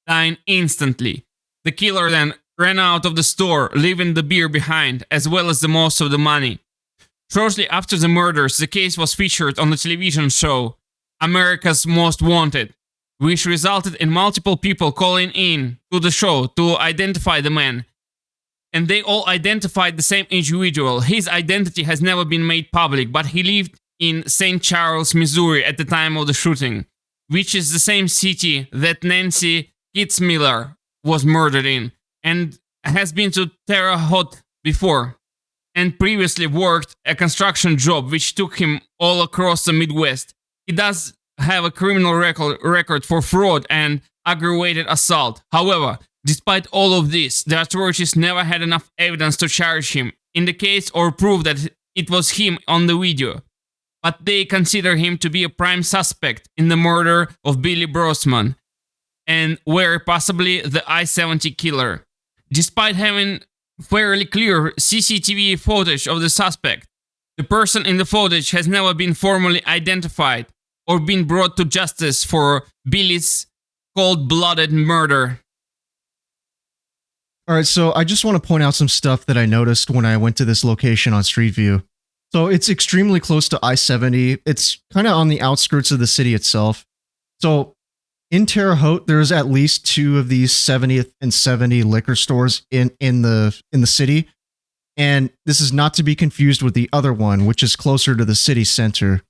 dying instantly. The killer then ran out of the store, leaving the beer behind, as well as the most of the money. Shortly after the murders, the case was featured on the television show America's Most Wanted, which resulted in multiple people calling in to the show to identify the man. And they all identified the same individual. His identity has never been made public, but he lived in St. Charles, Missouri at the time of the shooting, which is the same city that Nancy Kitzmiller was murdered in, and has been to Terre Haute before, and previously worked a construction job which took him all across the Midwest. He does have a criminal record for fraud and aggravated assault. However, despite all of this, the authorities never had enough evidence to charge him in the case or prove that it was him on the video. But they consider him to be a prime suspect in the murder of Billy Brossman, and were possibly the I-70 killer. Despite having fairly clear CCTV footage of the suspect, the person in the footage has never been formally identified or been brought to justice for Billy's cold-blooded murder. All right, so I just want to point out some stuff that I noticed when I went to this location on Street View. So it's extremely close to I-70. It's kind of on the outskirts of the city itself. So in Terre Haute, there's at least 2 of these 70th and 70 liquor stores in the city. And this is not to be confused with the other one, which is closer to the city center,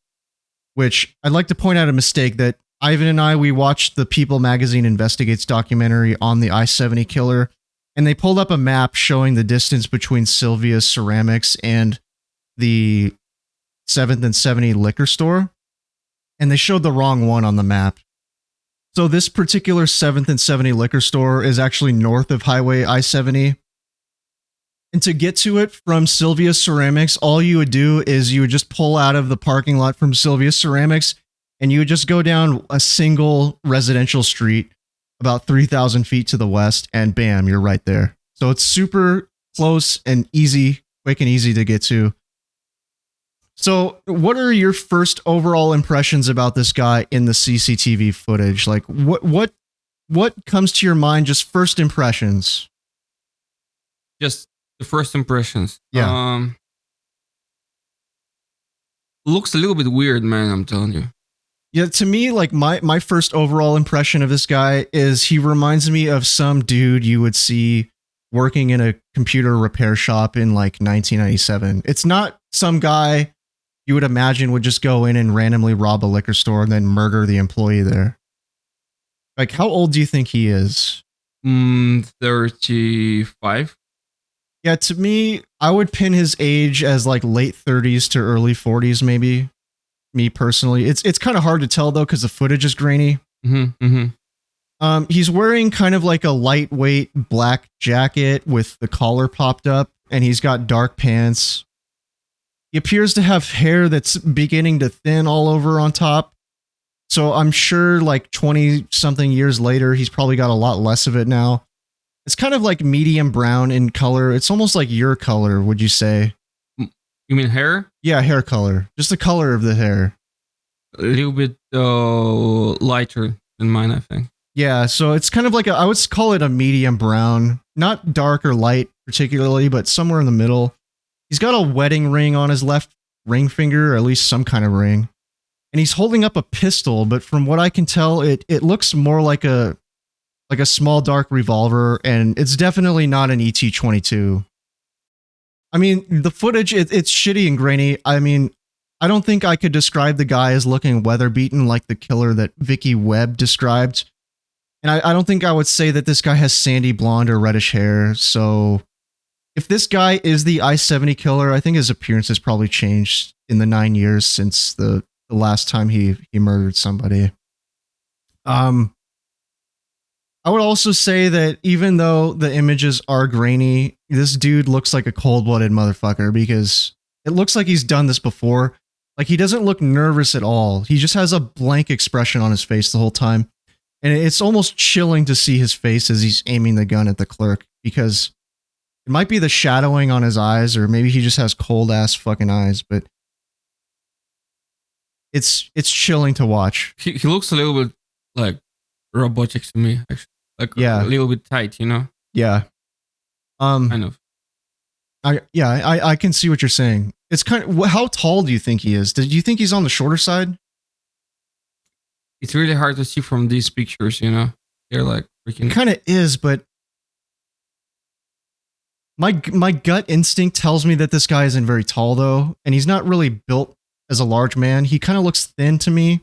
which I'd like to point out a mistake that Ivan and I, we watched the People Magazine Investigates documentary on the I-70 killer, and they pulled up a map showing the distance between Sylvia's Ceramics and the 7th and 70 liquor store, and they showed the wrong one on the map. So this particular 7th and 70 liquor store is actually north of Highway I-70. And to get to it from Sylvia's Ceramics, all you would do is you would just pull out of the parking lot from Sylvia's Ceramics, and you would just go down a single residential street about 3,000 feet to the west, and bam, you're right there. So it's super close and easy, quick and easy to get to. So what are your first overall impressions about this guy in the CCTV footage? Like what comes to your mind, just first impressions? Just the first impressions. Yeah. Looks a little bit weird, man, I'm telling you. Yeah, to me, like my first overall impression of this guy is he reminds me of some dude you would see working in a computer repair shop in like 1997. It's not some guy you would imagine would just go in and randomly rob a liquor store and then murder the employee there. Like, how old do you think he is? 35. Yeah, to me, I would pin his age as like late 30s to early 40s, maybe. Me personally. It's kind of hard to tell though, because the footage is grainy. Mm-hmm, mm-hmm. He's wearing kind of like a lightweight black jacket with the collar popped up, and he's got dark pants. He appears to have hair that's beginning to thin all over on top. So I'm sure like 20 something years later, he's probably got a lot less of it now. It's kind of like medium brown in color. It's almost like your color, would you say? You mean hair? Yeah, hair color. Just the color of the hair. A little bit lighter than mine, I think. Yeah, so it's kind of like I would call it a medium brown. Not dark or light particularly, but somewhere in the middle. He's got a wedding ring on his left ring finger, or at least some kind of ring. And he's holding up a pistol, but from what I can tell, it looks more like a small dark revolver, and it's definitely not an ET-22. I mean, the footage, it's shitty and grainy. I mean, I don't think I could describe the guy as looking weather-beaten like the killer that Vicky Webb described. And I don't think I would say that this guy has sandy blonde or reddish hair, so if this guy is the I-70 killer, I think his appearance has probably changed in the 9 years since the last time he murdered somebody. I would also say that even though the images are grainy, this dude looks like a cold-blooded motherfucker because it looks like he's done this before. Like, he doesn't look nervous at all. He just has a blank expression on his face the whole time. And it's almost chilling to see his face as he's aiming the gun at the clerk because it might be the shadowing on his eyes, or maybe he just has cold-ass fucking eyes, but it's chilling to watch. He looks a little bit like robotic to me, actually. Like Yeah. a little bit tight, you know? Yeah. Kind of. I can see what you're saying. It's kind of, how tall do you think he is? Do you think he's on the shorter side? It's really hard to see from these pictures, you know? They're like It freaking... kind of is, but my gut instinct tells me that this guy isn't very tall though, and he's not really built as a large man. He kind of looks thin to me.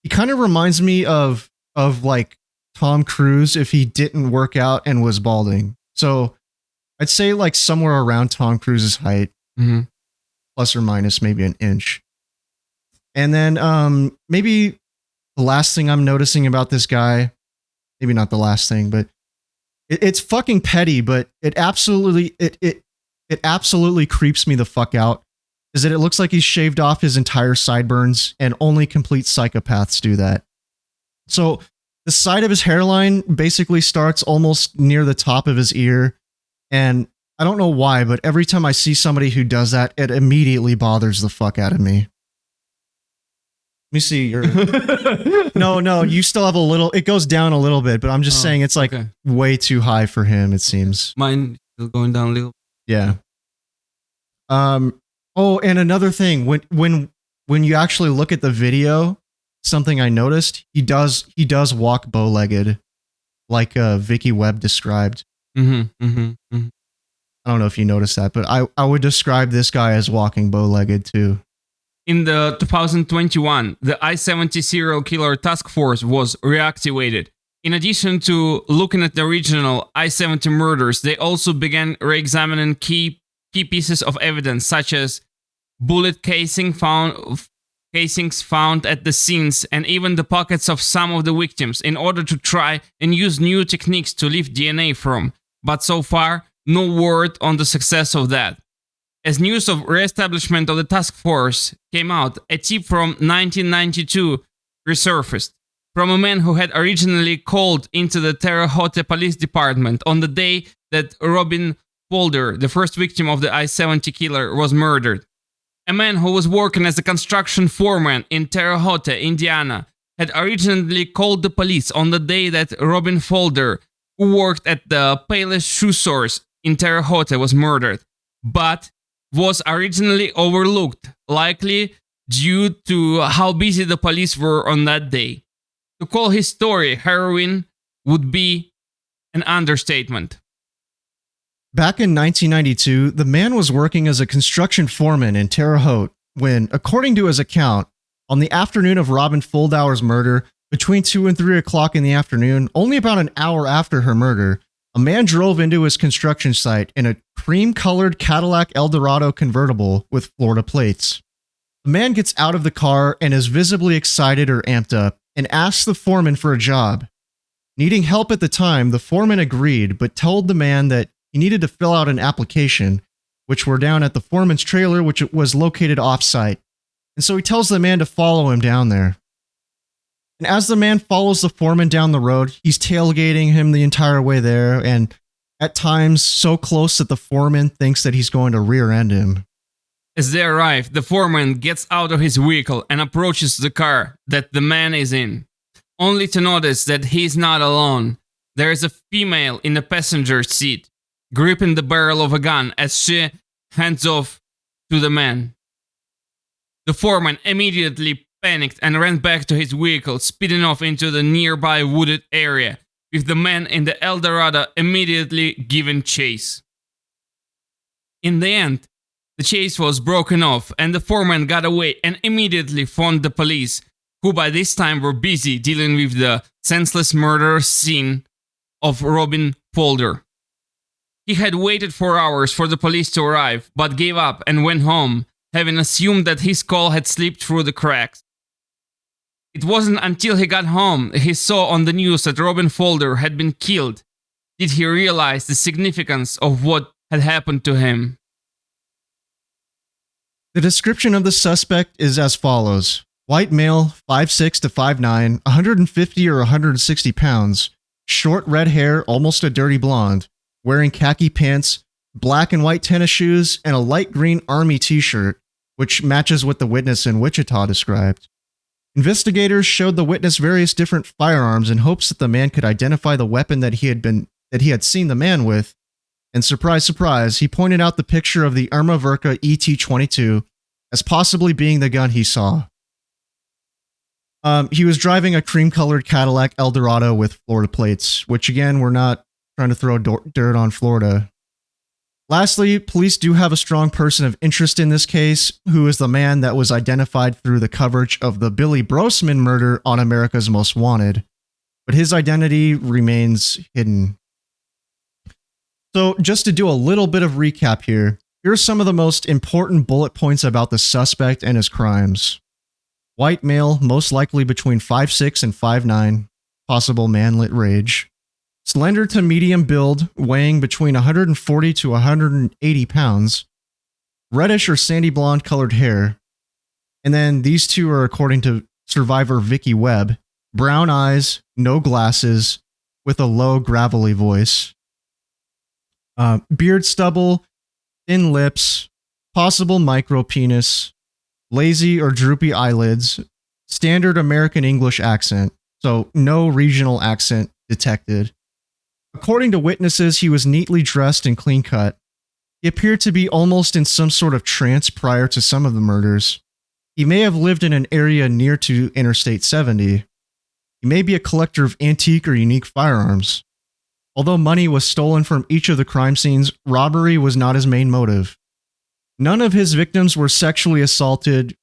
He kind of reminds me of like Tom Cruise if he didn't work out and was balding. So I'd say like somewhere around Tom Cruise's height, plus or minus maybe an inch. And then maybe the last thing I'm noticing about this guy, maybe not the last thing, but it's fucking petty, but it absolutely creeps me the fuck out, is that it looks like he's shaved off his entire sideburns, and only complete psychopaths do that. So the side of his hairline basically starts almost near the top of his ear, and I don't know why, but every time I see somebody who does that, it immediately bothers the fuck out of me. Let me see your... No, you still have a little... It goes down a little bit, but I'm just saying it's like way too high for him, it seems. Mine is going down a little. Yeah. Oh, and another thing, when you actually look at the video, something I noticed, he does walk bow-legged, like Vicky Webb described. I don't know if you noticed that, but I would describe this guy as walking bow-legged too. In the 2021, the I-70 serial killer task force was reactivated. In addition to looking at the original I-70 murders, they also began re-examining key pieces of evidence, such as bullet casings found at the scenes, and even the pockets of some of the victims, in order to try and use new techniques to lift DNA from. But so far, no word on the success of that. As news of re-establishment of the task force came out, a tip from 1992 resurfaced from a man who had originally called into the Terre Haute Police Department on the day that Robin Folder, the first victim of the I-70 killer, was murdered. A man who was working as a construction foreman in Terre Haute, Indiana, had originally called the police on the day that Robin Folder, who worked at the Payless Shoe Source in Terre Haute, was murdered, but was originally overlooked, likely due to how busy the police were on that day. To call his story harrowing would be an understatement. Back in 1992, the man was working as a construction foreman in Terre Haute when, according to his account, on the afternoon of Robin Foldower's murder, between 2 and 3 o'clock in the afternoon, only about an hour after her murder, a man drove into his construction site in a cream-colored Cadillac Eldorado convertible with Florida plates. The man gets out of the car and is visibly excited or amped up and asks the foreman for a job. Needing help at the time, the foreman agreed, but told the man that he needed to fill out an application, which were down at the foreman's trailer, which was located off-site. And so he tells the man to follow him down there. And as the man follows the foreman down the road, he's tailgating him the entire way there, and at times so close that the foreman thinks that he's going to rear-end him. As they arrive, the foreman gets out of his vehicle and approaches the car that the man is in, only to notice that he's not alone. There is a female in the passenger seat, gripping the barrel of a gun as she hands off to the man. The foreman immediately panicked and ran back to his vehicle, speeding off into the nearby wooded area, with the man in the Eldorado immediately giving chase. In the end, the chase was broken off and the foreman got away and immediately phoned the police, who by this time were busy dealing with the senseless murder scene of Robin Folder. He had waited for hours for the police to arrive, but gave up and went home, having assumed that his call had slipped through the cracks. It wasn't until he got home he saw on the news that Robin Folder had been killed did he realize the significance of what had happened to him. The description of the suspect is as follows. White male, 5'6" to 5'9", 150 or 160 pounds, short red hair, almost a dirty blonde, wearing khaki pants, black and white tennis shoes, and a light green army t-shirt, which matches what the witness in Wichita described. Investigators showed the witness various different firearms in hopes that the man could identify the weapon that he had seen the man with, and surprise, surprise, he pointed out the picture of the Irma Verka ET-22 as possibly being the gun he saw. He was driving a cream-colored Cadillac Eldorado with Florida plates, which again, we're not trying to throw dirt on Florida. Lastly, police do have a strong person of interest in this case, who is the man that was identified through the coverage of the Billy Brosman murder on America's Most Wanted, but his identity remains hidden. So just to do a little bit of recap here, here are some of the most important bullet points about the suspect and his crimes. White male, most likely between 5'6" and 5'9", possible manlit rage. Slender to medium build, weighing between 140 to 180 pounds. Reddish or sandy blonde colored hair. And then these two are according to survivor Vicky Webb. Brown eyes, no glasses, with a low gravelly voice. Beard stubble, thin lips, possible micropenis, lazy or droopy eyelids, standard American English accent, so no regional accent detected. According to witnesses, he was neatly dressed and clean cut. He appeared to be almost in some sort of trance prior to some of the murders. He may have lived in an area near to Interstate 70. He may be a collector of antique or unique firearms. Although money was stolen from each of the crime scenes, robbery was not his main motive. None of his victims were sexually assaulted.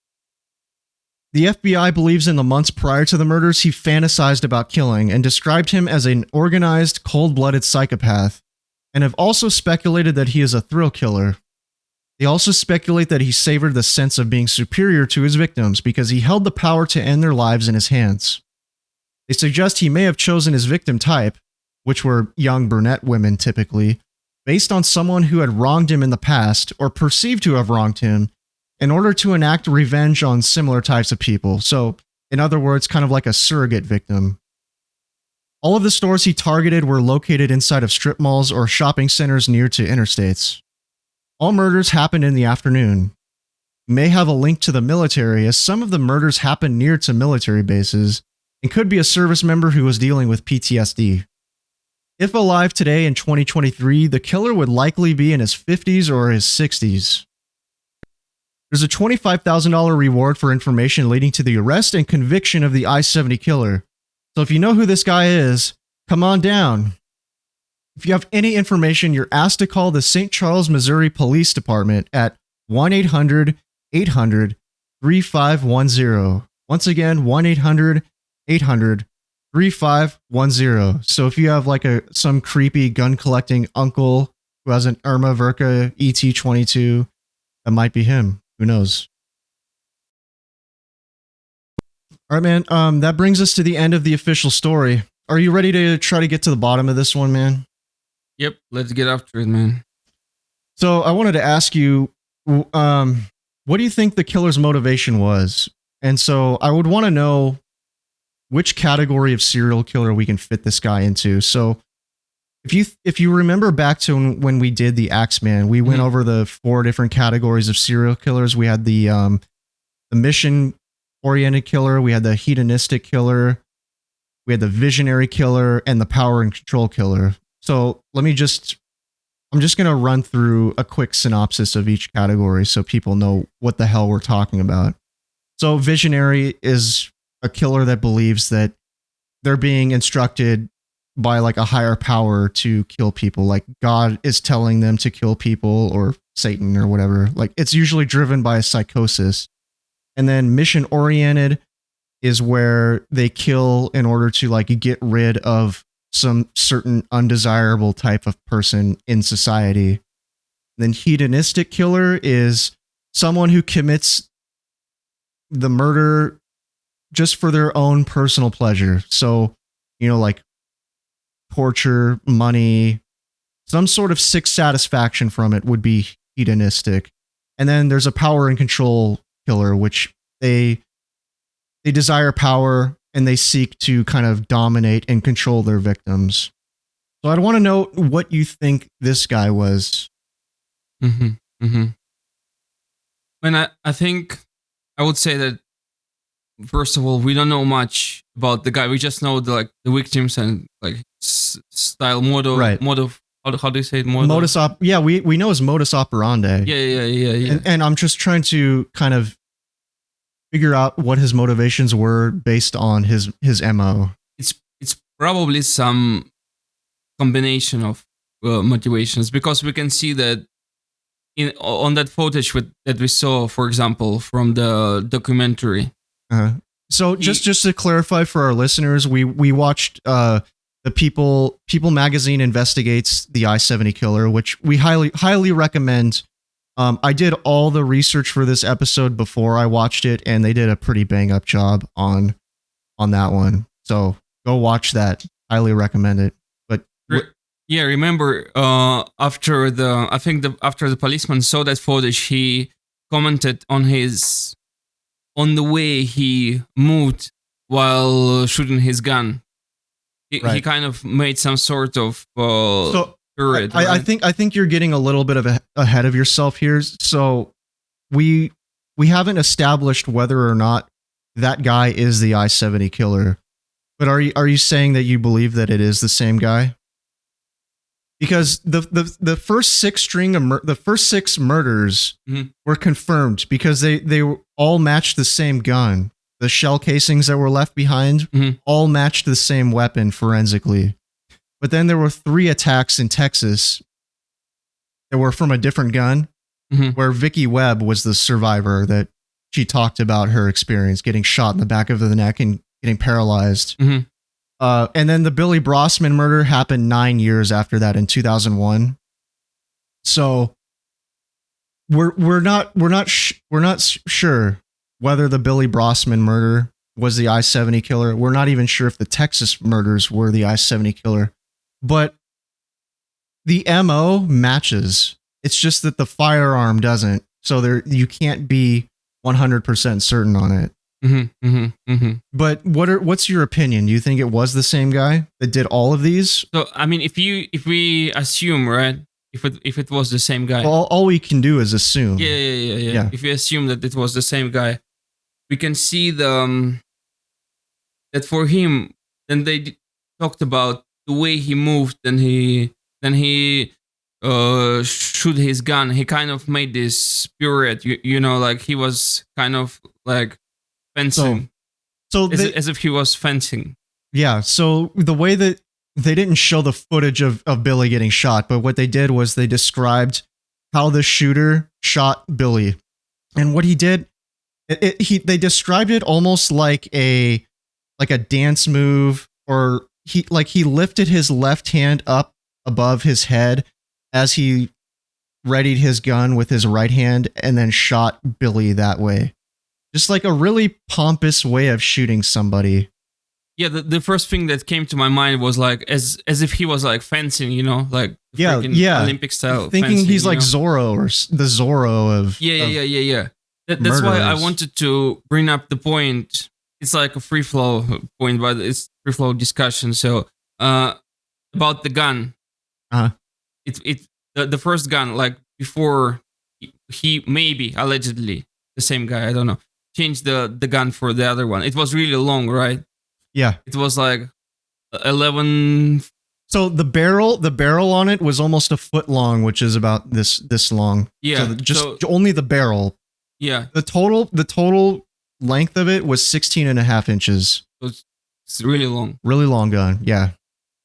The FBI believes in the months prior to the murders, he fantasized about killing and described him as an organized, cold-blooded psychopath, and have also speculated that he is a thrill killer. They also speculate that he savored the sense of being superior to his victims because he held the power to end their lives in his hands. They suggest he may have chosen his victim type, which were young brunette women typically, based on someone who had wronged him in the past or perceived to have wronged him in order to enact revenge on similar types of people. So, in other words, kind of like a surrogate victim. All of the stores he targeted were located inside of strip malls or shopping centers near to interstates. All murders happened in the afternoon. He may have a link to the military, as some of the murders happened near to military bases, and could be a service member who was dealing with PTSD. If alive today in 2023, the killer would likely be in his 50s or his 60s. There's a $25,000 reward for information leading to the arrest and conviction of the I-70 killer. So if you know who this guy is, come on down. If you have any information, you're asked to call the St. Charles, Missouri Police Department at 1-800-800-3510. Once again, 1-800-800-3510. So if you have like some creepy gun collecting uncle who has an Irma Verka ET-22, that might be him. Who knows? All right, man. That brings us to the end of the official story. Are you ready to try to get to the bottom of this one, man? Yep, let's get after it, man. So I wanted to ask you, what do you think the killer's motivation was? And so I would want to know which category of serial killer we can fit this guy into. So if you remember back to when we did the Axeman, we went over the 4 different categories of serial killers. We had the mission-oriented killer, we had the hedonistic killer, we had the visionary killer, and the power and control killer. So I'm just going to run through a quick synopsis of each category so people know what the hell we're talking about. So visionary is a killer that believes that they're being instructed by like a higher power to kill people. Like God is telling them to kill people, or Satan or whatever. Like it's usually driven by a psychosis. And then mission oriented is where they kill in order to like get rid of some certain undesirable type of person in society. Then hedonistic killer is someone who commits the murder just for their own personal pleasure. So, like torture, money, some sort of sick satisfaction from it would be hedonistic. And then there's a power and control killer, which they desire power and they seek to kind of dominate and control their victims. So I'd want to know what you think this guy was. And I think I would say that, first of all, we don't know much about the guy. We just know the victims and like style, model, right? How do you say it? We know his modus operandi. Yeah. And I'm just trying to kind of figure out what his motivations were based on his MO. It's probably some combination of motivations, because we can see that on that footage that we saw, for example, from the documentary. So just to clarify for our listeners, we watched the People magazine investigates the I-70 killer, which we highly recommend. I did all the research for this episode before I watched it, and they did a pretty bang up job on that one. So go watch that. Highly recommend it. But remember, after the policeman saw that footage, he commented on the way he moved while shooting his gun. He kind of made some sort of turret. I think you're getting a little bit ahead of yourself here. So we haven't established whether or not that guy is the I-70 killer. But are you saying that you believe that it is the same guy? Because the first 6 murders were confirmed because they all matched the same gun. The shell casings that were left behind all matched the same weapon forensically. But then there were 3 attacks in Texas that were from a different gun, where Vicky Webb was the survivor, that she talked about her experience getting shot in the back of the neck and getting paralyzed. And then the Billy Brossman murder happened 9 years after that in 2001. So we're not sure whether the Billy Brossman murder was the I-70 killer. We're not even sure if the Texas murders were the I-70 killer. But the MO matches. It's just that the firearm doesn't. So you can't be 100% certain on it. But what's your opinion? Do you think it was the same guy that did all of these? So I mean, if we assume, right, if it was the same guy, well, all we can do is assume. Yeah. If we assume that it was the same guy, we can see that for him. Then they talked about the way he moved, and he shoot his gun. He kind of made this pirouette, like he was kind of like fencing. So as if he was fencing. Yeah. So the way that they didn't show the footage of Billy getting shot, but what they did was they described how the shooter shot Billy, and what he did. They described it almost like a dance move, or he lifted his left hand up above his head as he readied his gun with his right hand and then shot Billy that way. Just like a really pompous way of shooting somebody. Yeah, the first thing that came to my mind was like as if he was like fencing, like freaking Olympic style. Thinking fencing, he's like Zorro or the Zorro of Yeah. That's why I wanted to bring up the point. It's like a free flow point, but it's free flow discussion. So about the gun, the first gun, like before he maybe allegedly the same guy, I don't know, changed the gun for the other one. It was really long, right? Yeah. It was like 11. So the barrel on it was almost a foot long, which is about this long. Yeah. So only the barrel. Yeah. The total length of it was 16 and a half inches. So it's really long. Really long gun. Yeah.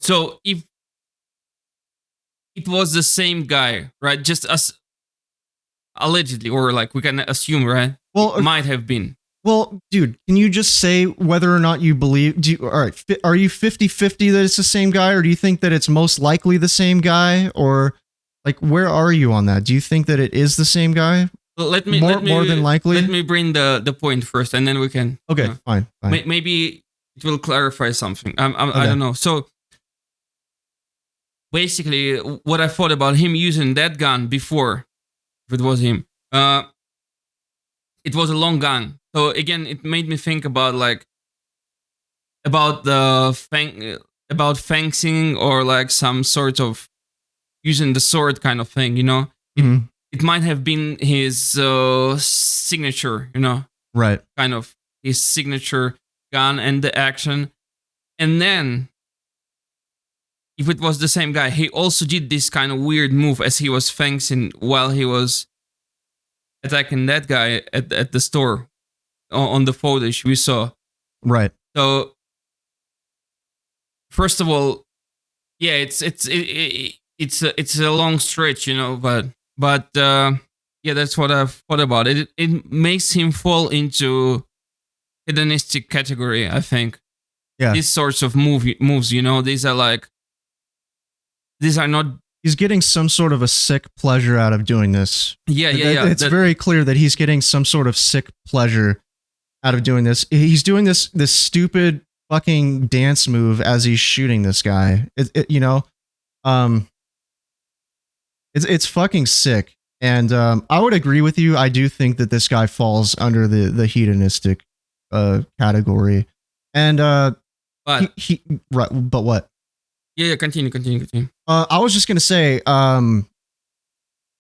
So if it was the same guy, right? Just as allegedly, or like we can assume, right? Well, it might have been. Well, dude, can you just say whether or not you believe? All right, are you 50-50 that it's the same guy, or do you think that it's most likely the same guy, or like where are you on that? Do you think that it is the same guy? Let me more than likely. Let me bring the point first, and then we can. Okay, fine. Maybe it will clarify something. I don't know. So basically, what I thought about him using that gun before, if it was him, it was a long gun. So again, it made me think about fencing or like some sort of using the sword kind of thing, Mm-hmm. It might have been his signature, right? Kind of his signature gun and the action. And then, if it was the same guy, he also did this kind of weird move as he was fencing while he was attacking that guy at the store. On the footage we saw, right? So first of all, yeah, it's a long stretch, but yeah, that's what I've thought about it. It makes him fall into hedonistic category, I think. Yeah, these sorts of moves, these are not. He's getting some sort of a sick pleasure out of doing this. Yeah. It's very clear that he's getting some sort of sick pleasure out of doing this. He's doing this stupid fucking dance move as he's shooting this guy. It's fucking sick. And I would agree with you. I do think that this guy falls under the hedonistic category. And but right, but what? Yeah, continue. I was just gonna say,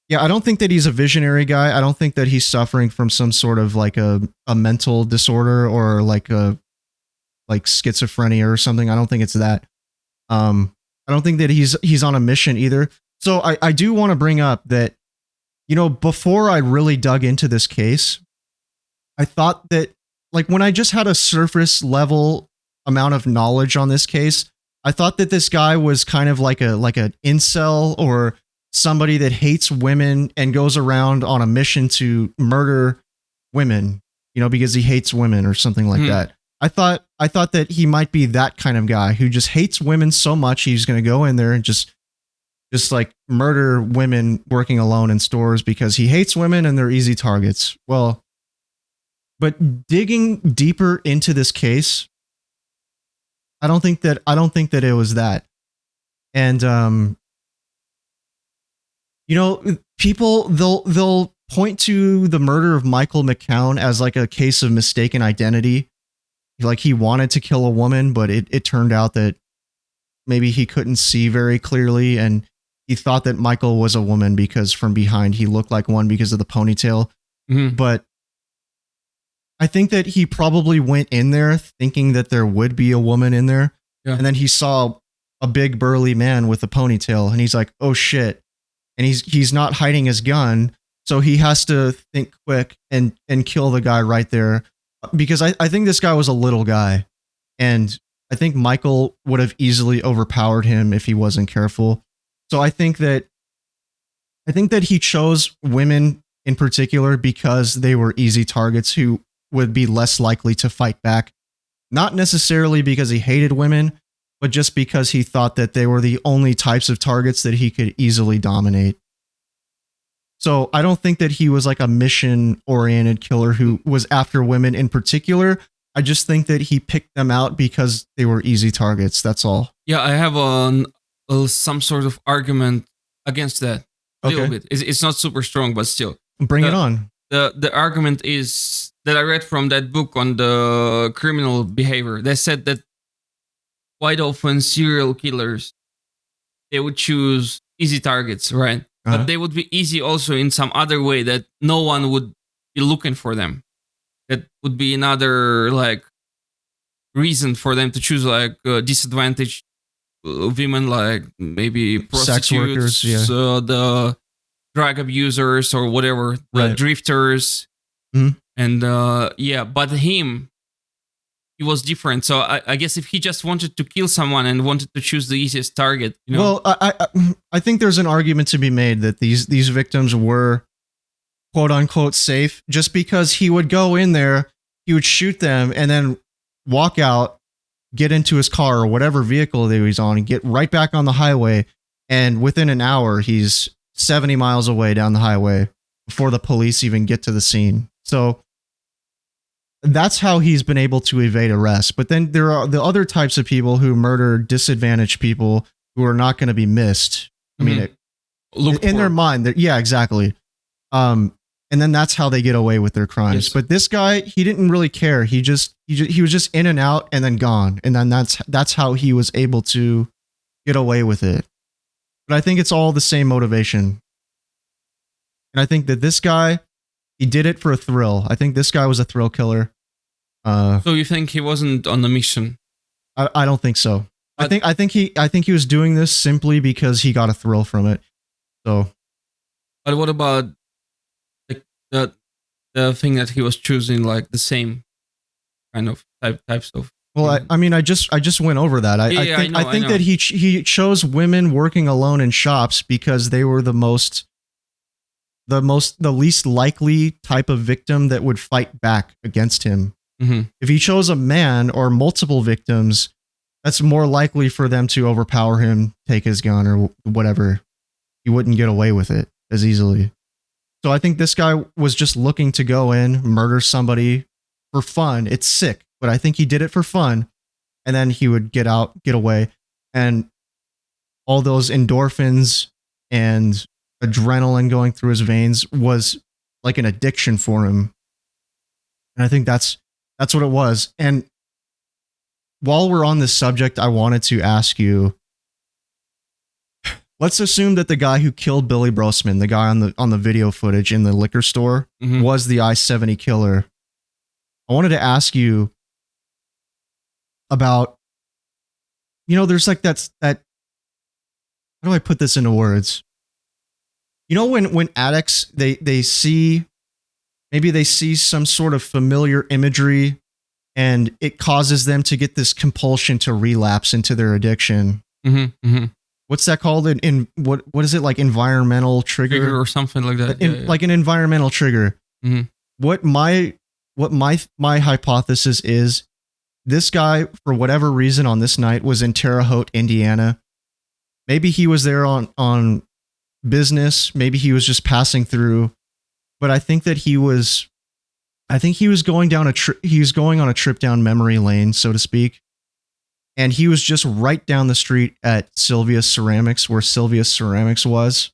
yeah, I don't think that he's a visionary guy. I don't think that he's suffering from some sort of like a mental disorder or like schizophrenia or something. I don't think it's that. I don't think that he's on a mission either. So I do want to bring up that, before I really dug into this case, I thought that like when I just had a surface level amount of knowledge on this case, I thought that this guy was kind of like an incel or somebody that hates women and goes around on a mission to murder women, because he hates women or something like that. I thought that he might be that kind of guy who just hates women so much he's going to go in there and just like murder women working alone in stores because he hates women and they're easy targets. Well, but digging deeper into this case, I don't think that it was that. And people they'll point to the murder of Michael McCown as like a case of mistaken identity. Like he wanted to kill a woman, but it turned out that maybe he couldn't see very clearly and he thought that Michael was a woman because from behind he looked like one because of the ponytail. Mm-hmm. But I think that he probably went in there thinking that there would be a woman in there. Yeah. And then he saw a big burly man with a ponytail and he's like, oh shit. And he's not hiding his gun. So he has to think quick and kill the guy right there. Because I think this guy was a little guy. And I think Michael would have easily overpowered him if he wasn't careful. So I think that he chose women in particular because they were easy targets who would be less likely to fight back. Not necessarily because he hated women, but just because he thought that they were the only types of targets that he could easily dominate. So I don't think that he was like a mission-oriented killer who was after women in particular. I just think that he picked them out because they were easy targets. That's all. Yeah, I have some sort of argument against that. A little bit. It's not super strong, but still. Bring it on. The argument is that I read from that book on the criminal behavior. They said that quite often serial killers, they would choose easy targets, right? But they would be easy also in some other way that no one would be looking for them. That would be another like reason for them to choose like disadvantaged women, like maybe prostitutes, sex workers, the drug abusers or whatever, the drifters. Mm-hmm. And but he was different. So I guess if he just wanted to kill someone and wanted to choose the easiest target, you know. Well, I think there's an argument to be made that these victims were quote unquote safe just because he would go in there, he would shoot them and then walk out, get into his car or whatever vehicle that he was on and get right back on the highway. And within an hour, he's 70 miles away down the highway before the police even get to the scene. So that's how he's been able to evade arrest. But then there are the other types of people who murder disadvantaged people who are not going to be missed. I mean, in their mind, yeah, exactly. And then that's how they get away with their crimes. Yes. But this guy, he didn't really care. He was just in and out and then gone. And then that's how he was able to get away with it. But I think it's all the same motivation. And I think that this guy, he did it for a thrill. I think this guy was a thrill killer. So you think he wasn't on the mission? I don't think so. But I think he was doing this simply because he got a thrill from it. So, but what about the thing that he was choosing, like the same kind of types of? Well, I just went over that. I think that he chose women working alone in shops because they were the least likely type of victim that would fight back against him. Mm-hmm. If he chose a man or multiple victims, that's more likely for them to overpower him, take his gun or whatever. He wouldn't get away with it as easily. So I think this guy was just looking to go in, murder somebody for fun. It's sick, but I think he did it for fun. And then he would get away. And all those endorphins and adrenaline going through his veins was like an addiction for him. And I think that's what it was. And while we're on this subject, I wanted to ask you, let's assume that the guy who killed Billy Brosman, the guy on the video footage in the liquor store, mm-hmm. was the I-70 killer. I wanted to ask you about, there's like that, how do I put this into words? When addicts, they see some sort of familiar imagery and it causes them to get this compulsion to relapse into their addiction. Mm-hmm, mm-hmm. What's that called? In what is it, like environmental trigger or something like that? Like an environmental trigger. Mm-hmm. What my hypothesis is, this guy, for whatever reason on this night, was in Terre Haute, Indiana. Maybe he was there on business. Maybe he was just passing through. But I think that he was going on a trip down memory lane, so to speak. And he was just right down the street at Sylvia's Ceramics, where Sylvia's Ceramics was.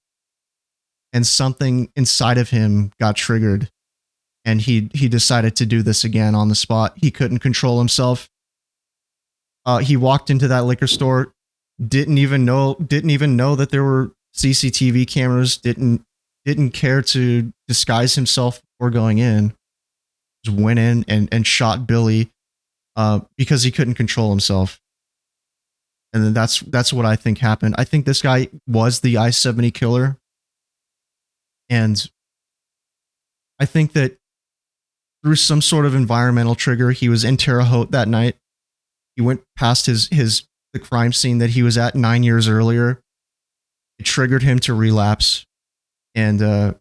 And something inside of him got triggered. And he decided to do this again on the spot. He couldn't control himself. He walked into that liquor store, didn't even know that there were CCTV cameras, didn't care to disguise himself before going in. Just went in and shot Billy because he couldn't control himself. And then that's what I think happened. I think this guy was the I-70 killer. And I think that through some sort of environmental trigger, he was in Terre Haute that night. He went past the crime scene that he was at 9 years earlier. It triggered him to relapse. And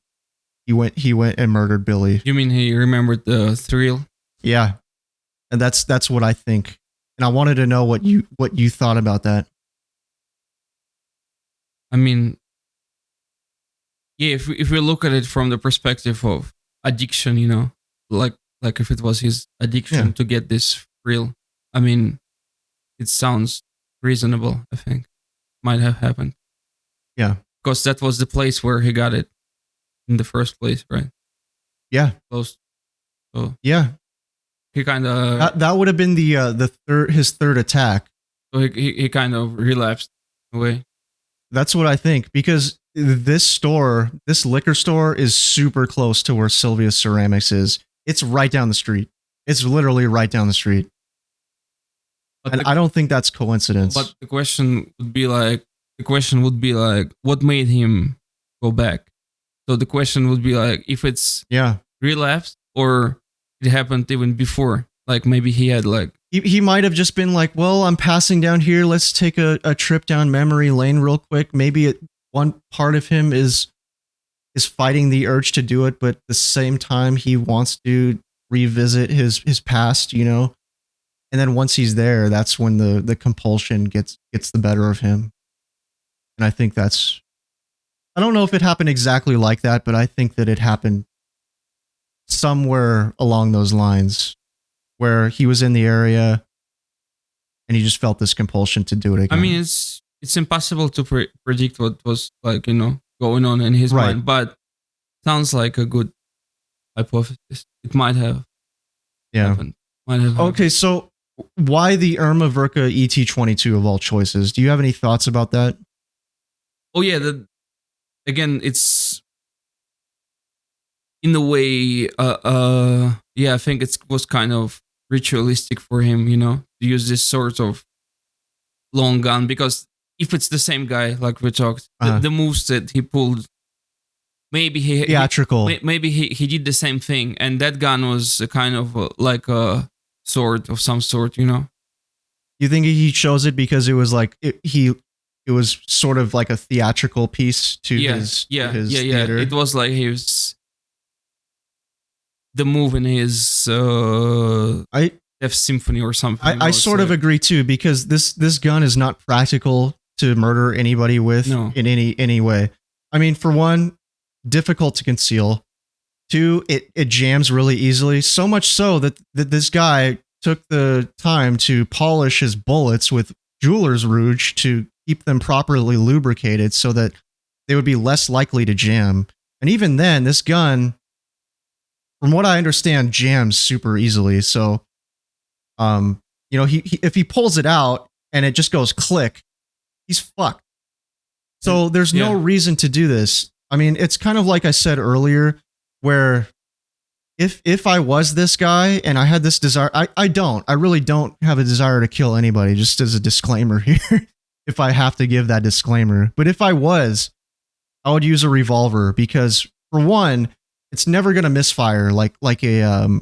he went and murdered Billy. You mean he remembered the thrill? Yeah. And that's what I think. And I wanted to know what you thought about that. I mean, yeah, if we look at it from the perspective of addiction, like Like if it was his addiction to get this thrill. I mean, it sounds reasonable, I think. Might have happened. Yeah. Because that was the place where he got it in the first place, right? Yeah. Close. So Yeah. he kind of That would have been his third attack. so he kind of relapsed away. That's what I think, because this liquor store is super close to where Sylvia's Ceramics is. It's right down the street. It's literally right down the street. And I don't think that's coincidence. But the question would be like, what made him go back? So the question would be like, if it's relapsed or it happened even before, like maybe he had like he might have just been like, well, I'm passing down here. Let's take a trip down memory lane real quick. Maybe one part of him is fighting the urge to do it, but at the same time he wants to revisit his past, you know. And then once he's there, that's when the compulsion gets the better of him. And I think I don't know if it happened exactly like that, but I think that it happened somewhere along those lines where he was in the area and he just felt this compulsion to do it again. I mean, it's impossible to predict what was like, you know, going on in his mind, but sounds like a good hypothesis. It might have happened. Okay, so why the Irma Verka ET22 of all choices? Do you have any thoughts about that? Oh yeah, again, it's in the way. I think it was kind of ritualistic for him, you know, to use this sort of long gun, because if it's the same guy, like we talked, the moves that he pulled, maybe theatrical. Maybe he did the same thing, and that gun was a kind of like a sword of some sort, you know. You think he chose it because it was like it was sort of like a theatrical piece to his theater? It was like the move in his F Symphony or something. I sort of agree too, because this gun is not practical to murder anybody with in any way. I mean, for one, difficult to conceal. Two, it jams really easily. So much so that this guy took the time to polish his bullets with jeweler's rouge to keep them properly lubricated so that they would be less likely to jam. And even then, this gun, from what I understand, jams super easily. So, you know, he if he pulls it out and it just goes click, he's fucked. So there's no reason to do this. I mean, it's kind of like I said earlier, where if I was this guy and I had this desire, I really don't have a desire to kill anybody, just as a disclaimer here, if I have to give that disclaimer. But if I was, I would use a revolver, because for one, it's never going to misfire like a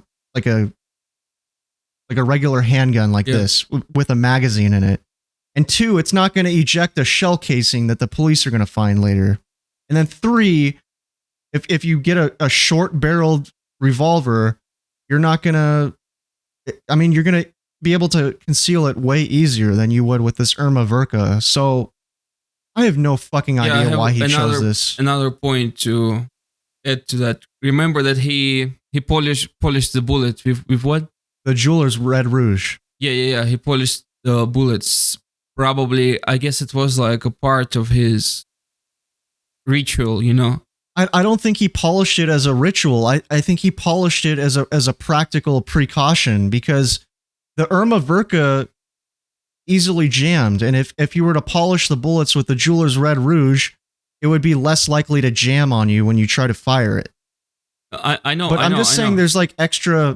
regular handgun like this with a magazine in it. And two, it's not going to eject a shell casing that the police are going to find later. And then three, if you get a short barreled revolver, you're not going to, I mean, you're going to be able to conceal it way easier than you would with this Irma Verka. So I have no fucking idea why he chose this. Another point to add to that. Remember that he polished the bullet with what? The jeweler's red rouge. Yeah. He polished the bullets. Probably, I guess it was like a part of his ritual, you know? I don't think he polished it as a ritual. I think he polished it as a practical precaution, because the Irma Verka easily jammed. And if you were to polish the bullets with the jeweler's red rouge, it would be less likely to jam on you when you try to fire it. I know. But I'm just saying there's like extra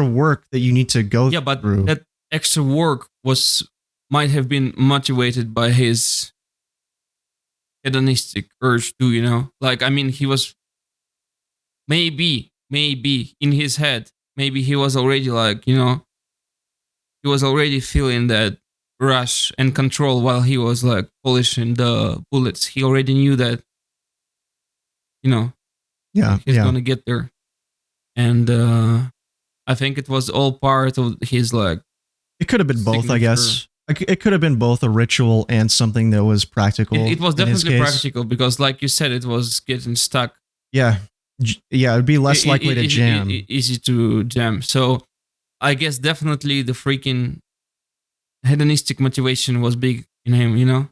work that you need to go through. Yeah, but that extra work might have been motivated by his hedonistic urge too, you know? Like, I mean, he was maybe in his head, maybe he was already like, you know, he was already feeling that rush and control while he was like polishing the bullets. He already knew that, you know, he's gonna get there. And I think it was all part of his like. It could have been both, I guess. It could have been both a ritual and something that was practical. It was definitely practical, because, like you said, it was getting stuck. Yeah. Yeah, it'd be less likely to jam. Easy to jam. So I guess definitely the freaking hedonistic motivation was big in him, you know?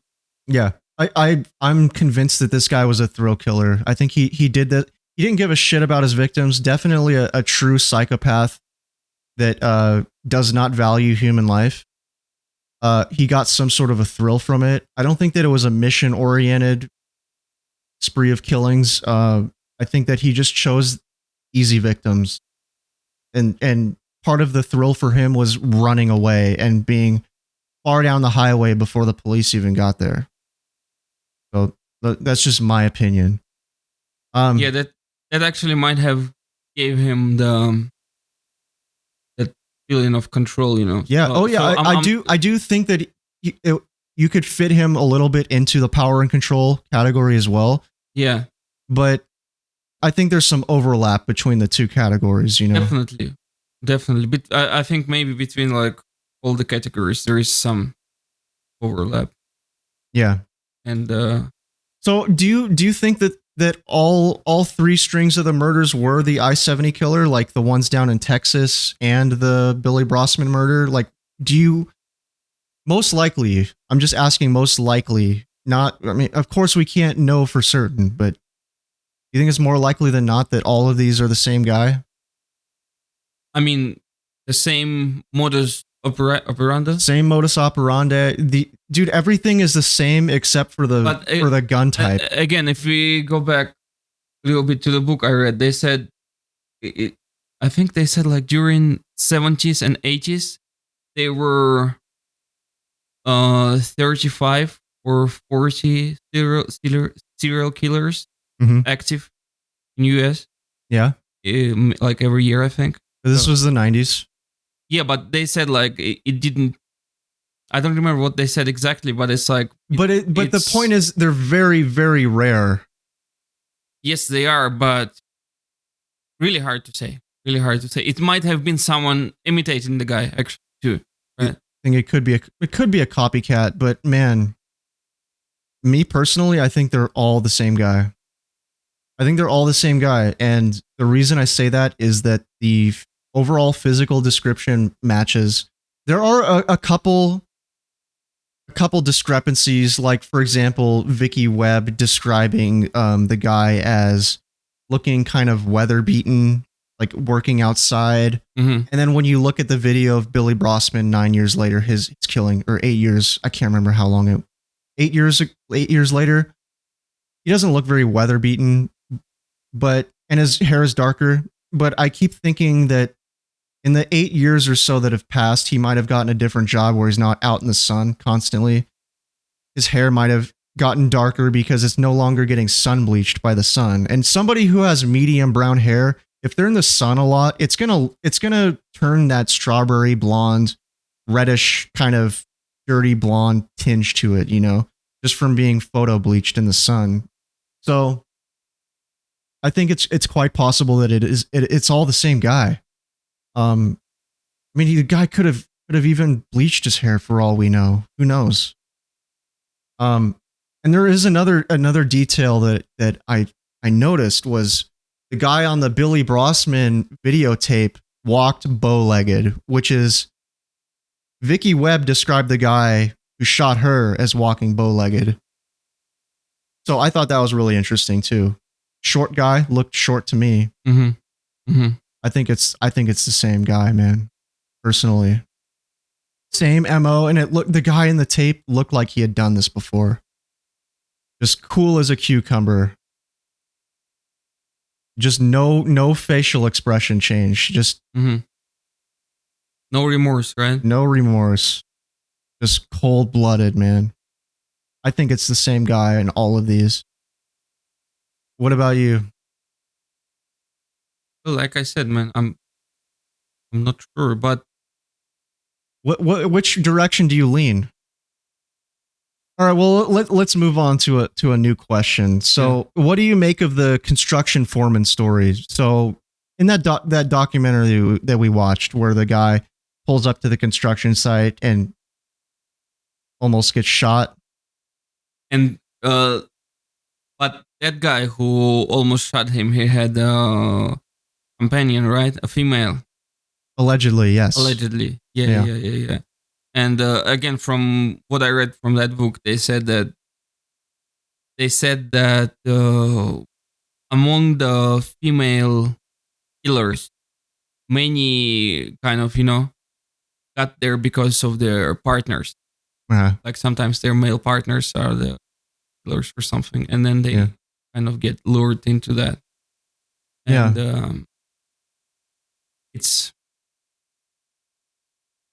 Yeah. I'm convinced that this guy was a thrill killer. I think he did that. He didn't give a shit about his victims. Definitely a true psychopath that does not value human life. He got some sort of a thrill from it. I don't think that it was a mission-oriented spree of killings. I think that he just chose easy victims. And part of the thrill for him was running away and being far down the highway before the police even got there. So that's just my opinion. Yeah, that actually might have gave him the that feeling of control, you know. Yeah. I do think that you could fit him a little bit into the power and control category as well. Yeah. But I think there's some overlap between the two categories, you know. Definitely. But I think maybe between like all the categories there is some overlap. Yeah. And so do you think that all three strings of the murders were the I-70 killer, like the ones down in Texas and the Billy Brossman murder? Like, do you most likely? I'm just asking most likely. Not. I mean, of course we can't know for certain, but do you think it's more likely than not that all of these are the same guy? I mean, the same modus operandi. Same modus operandi. Dude, everything is the same except for the gun type. Again, if we go back a little bit to the book I read, they said, I think they said like during 70s and 80s, they were 35 or 40 serial killers active in US. Yeah. Like every year, I think. This was the 90s. Yeah, but they said like it didn't. I don't remember what they said exactly, but it's like. But the point is, they're very, very rare. Yes, they are, but really hard to say. Really hard to say. It might have been someone imitating the guy actually too. Right? I think it could be a copycat, but man, me personally, I think they're all the same guy. I think they're all the same guy, and the reason I say that is that the overall physical description matches. There are a couple discrepancies, like for example, Vicky Webb describing the guy as looking kind of weather beaten, like working outside. And then when you look at the video of Billy Brossman 9 years later, his killing, or 8 years, I can't remember how long it. 8 years later, he doesn't look very weather beaten, and his hair is darker. But I keep thinking that in the 8 years or so that have passed, he might have gotten a different job where he's not out in the sun constantly. His hair might have gotten darker because it's no longer getting sun bleached by the sun. And somebody who has medium brown hair, if they're in the sun a lot, it's gonna turn that strawberry blonde, reddish kind of dirty blonde tinge to it, you know, just from being photo bleached in the sun. So I think it's quite possible that it's all the same guy. I mean, the guy could have even bleached his hair for all we know. Who knows? And there is another detail that I noticed was the guy on the Billy Brossman videotape walked bow-legged, which is Vicky Webb described the guy who shot her as walking bow-legged. So I thought that was really interesting too. Short guy, looked short to me. I think it's the same guy, man. Personally, same MO, and the guy in the tape looked like he had done this before. Just cool as a cucumber. Just no facial expression change. Just no remorse, right? No remorse. Just cold-blooded, man. I think it's the same guy in all of these. What about you? Well, like I said, man, I'm not sure, but which direction do you lean? All right, well, let's move on to a new question. So, What do you make of the construction foreman story? So, in that documentary that we watched, where the guy pulls up to the construction site and almost gets shot, and but that guy who almost shot him, he had a companion, right? A female. Allegedly, yes. Allegedly. Yeah. And again, from what I read from that book, they said that among the female killers, many kind of, got there because of their partners. Like sometimes their male partners are the killers or something, and then they kind of get lured into that. And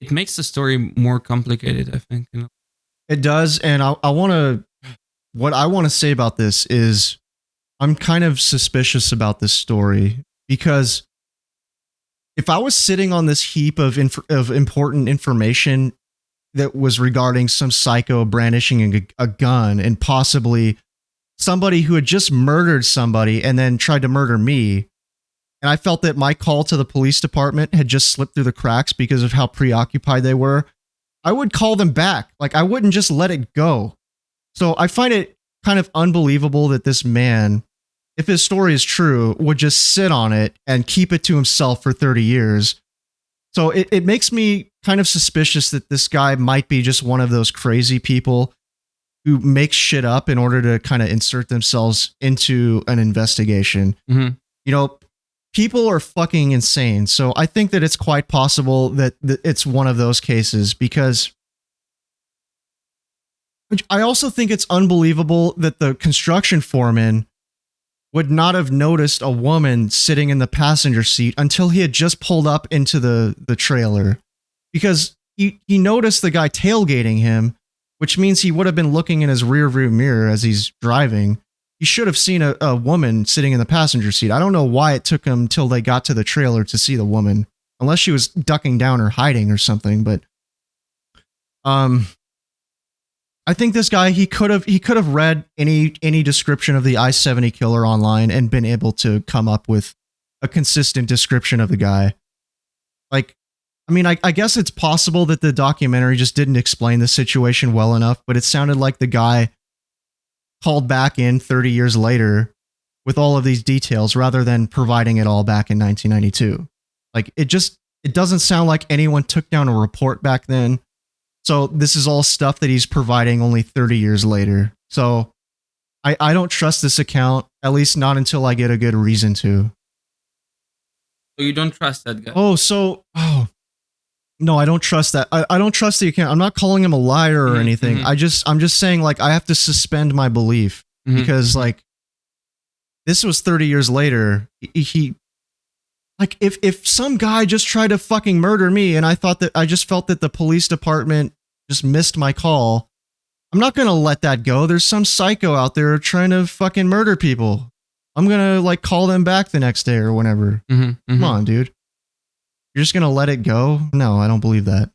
it makes the story more complicated, I think. It does, and what I want to say about this is I'm kind of suspicious about this story, because if I was sitting on this heap of important information that was regarding some psycho brandishing a gun and possibly somebody who had just murdered somebody and then tried to murder me, and I felt that my call to the police department had just slipped through the cracks because of how preoccupied they were, I would call them back. Like, I wouldn't just let it go. So I find it kind of unbelievable that this man, if his story is true, would just sit on it and keep it to himself for 30 years. So it makes me kind of suspicious that this guy might be just one of those crazy people who makes shit up in order to kind of insert themselves into an investigation. Mm-hmm. You know, people are fucking insane. So I think that it's quite possible that it's one of those cases, because I also think it's unbelievable that the construction foreman would not have noticed a woman sitting in the passenger seat until he had just pulled up into the trailer, because he noticed the guy tailgating him, which means he would have been looking in his rear view mirror as he's driving. He should have seen a woman sitting in the passenger seat. I don't know why it took him till they got to the trailer to see the woman, unless she was ducking down or hiding or something. But I think this guy, he could have read any description of the I-70 killer online and been able to come up with a consistent description of the guy. Like, I mean, I guess it's possible that the documentary just didn't explain the situation well enough, but it sounded like the guy called back in 30 years later with all of these details rather than providing it all back in 1992. Like, it doesn't sound like anyone took down a report back then. So this is all stuff that he's providing only 30 years later. So I don't trust this account, at least not until I get a good reason to. So you don't trust that guy? No, I don't trust that. I don't trust the account. I'm not calling him a liar or anything. Mm-hmm. I'm just saying, like, I have to suspend my belief because, like, this was 30 years later. He like, if some guy just tried to fucking murder me and I just felt that the police department just missed my call, I'm not going to let that go. There's some psycho out there trying to fucking murder people. I'm going to, like, call them back the next day or whenever. Come on, dude. You're just going to let it go? No, I don't believe that.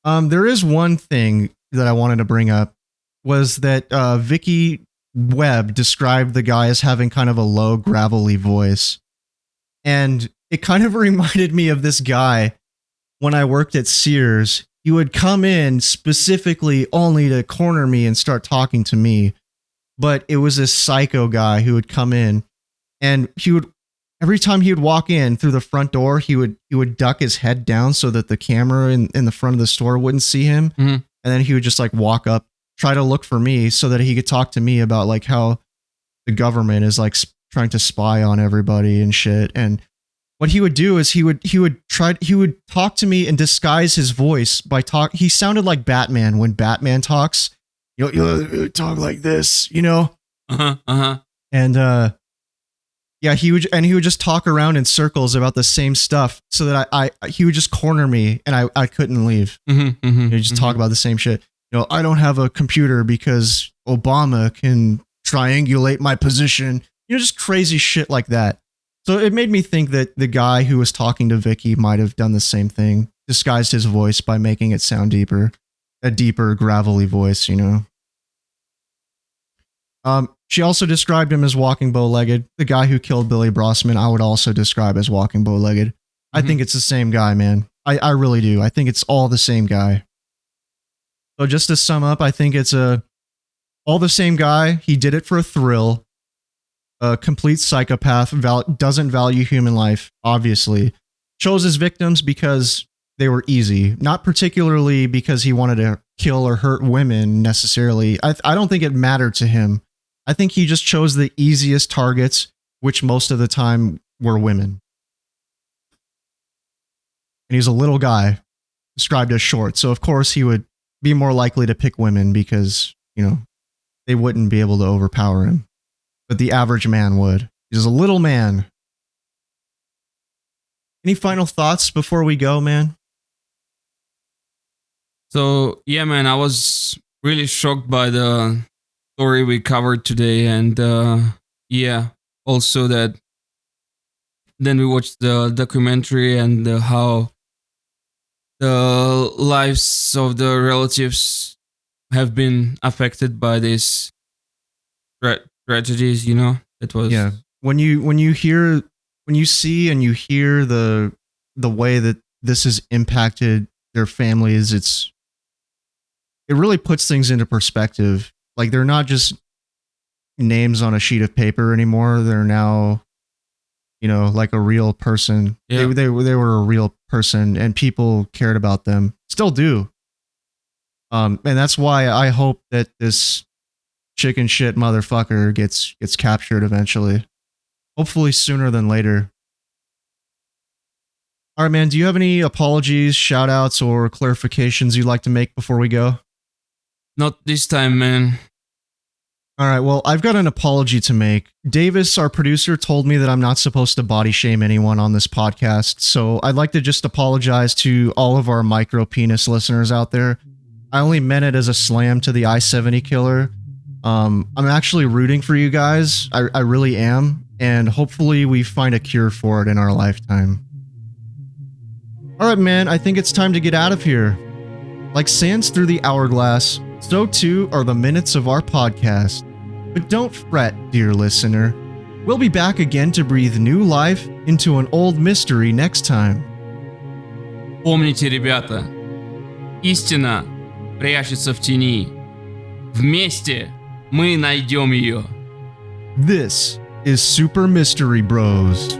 There is one thing that I wanted to bring up, was that Vicky Webb described the guy as having kind of a low, gravelly voice. And it kind of reminded me of this guy when I worked at Sears. He would come in specifically only to corner me and start talking to me. But it was this psycho guy who would come in, and every time he would walk in through the front door, he would duck his head down so that the camera in the front of the store wouldn't see him. And then he would just, like, walk up, try to look for me so that he could talk to me about, like, how the government is, like, trying to spy on everybody and shit. And what he would do is he would talk to me and disguise his voice by he sounded like Batman when Batman talks. You talk like this, you know? And yeah, he would just talk around in circles about the same stuff so that he would just corner me and I couldn't leave. He'd just talk about the same shit. I don't have a computer because Obama can triangulate my position. Just crazy shit like that. So it made me think that the guy who was talking to Vicky might have done the same thing, disguised his voice by making it sound deeper, a deeper, gravelly voice, She also described him as walking bow-legged. The guy who killed Billy Brossman, I would also describe as walking bow-legged. I think it's the same guy, man. I really do. I think it's all the same guy. So just to sum up, I think it's All the same guy. He did it for a thrill. A complete psychopath, doesn't value human life, obviously. Chose his victims because they were easy, not particularly because he wanted to kill or hurt women necessarily. I don't think it mattered to him. I think he just chose the easiest targets, which most of the time were women. And he's a little guy, described as short. So of course he would be more likely to pick women because, they wouldn't be able to overpower him. But the average man would. He's a little man. Any final thoughts before we go, man? So, yeah, man, I was really shocked by the story we covered today. And also that then we watched the documentary and how the lives of the relatives have been affected by these tragedies, It was When you see and you hear the way that this has impacted their families, it really puts things into perspective. Like, they're not just names on a sheet of paper anymore. They're now, like a real person. Yeah. They were a real person, and people cared about them. Still do. And that's why I hope that this chicken shit motherfucker gets captured eventually. Hopefully sooner than later. All right, man. Do you have any apologies, shout outs, or clarifications you'd like to make before we go? Not this time, man. All right, well, I've got an apology to make. Davis, our producer, told me that I'm not supposed to body shame anyone on this podcast, so I'd like to just apologize to all of our micro penis listeners out there. I only meant it as a slam to the I-70 killer. I'm actually rooting for you guys. I really am, and hopefully we find a cure for it in our lifetime. All right, man, I think it's time to get out of here. Like sands through the hourglass, so too are the minutes of our podcast. But don't fret, dear listener. We'll be back again to breathe new life into an old mystery next time. Помните, ребята, истина прячется в тени. Вместе мы найдем ее. This is Super Mystery Bros.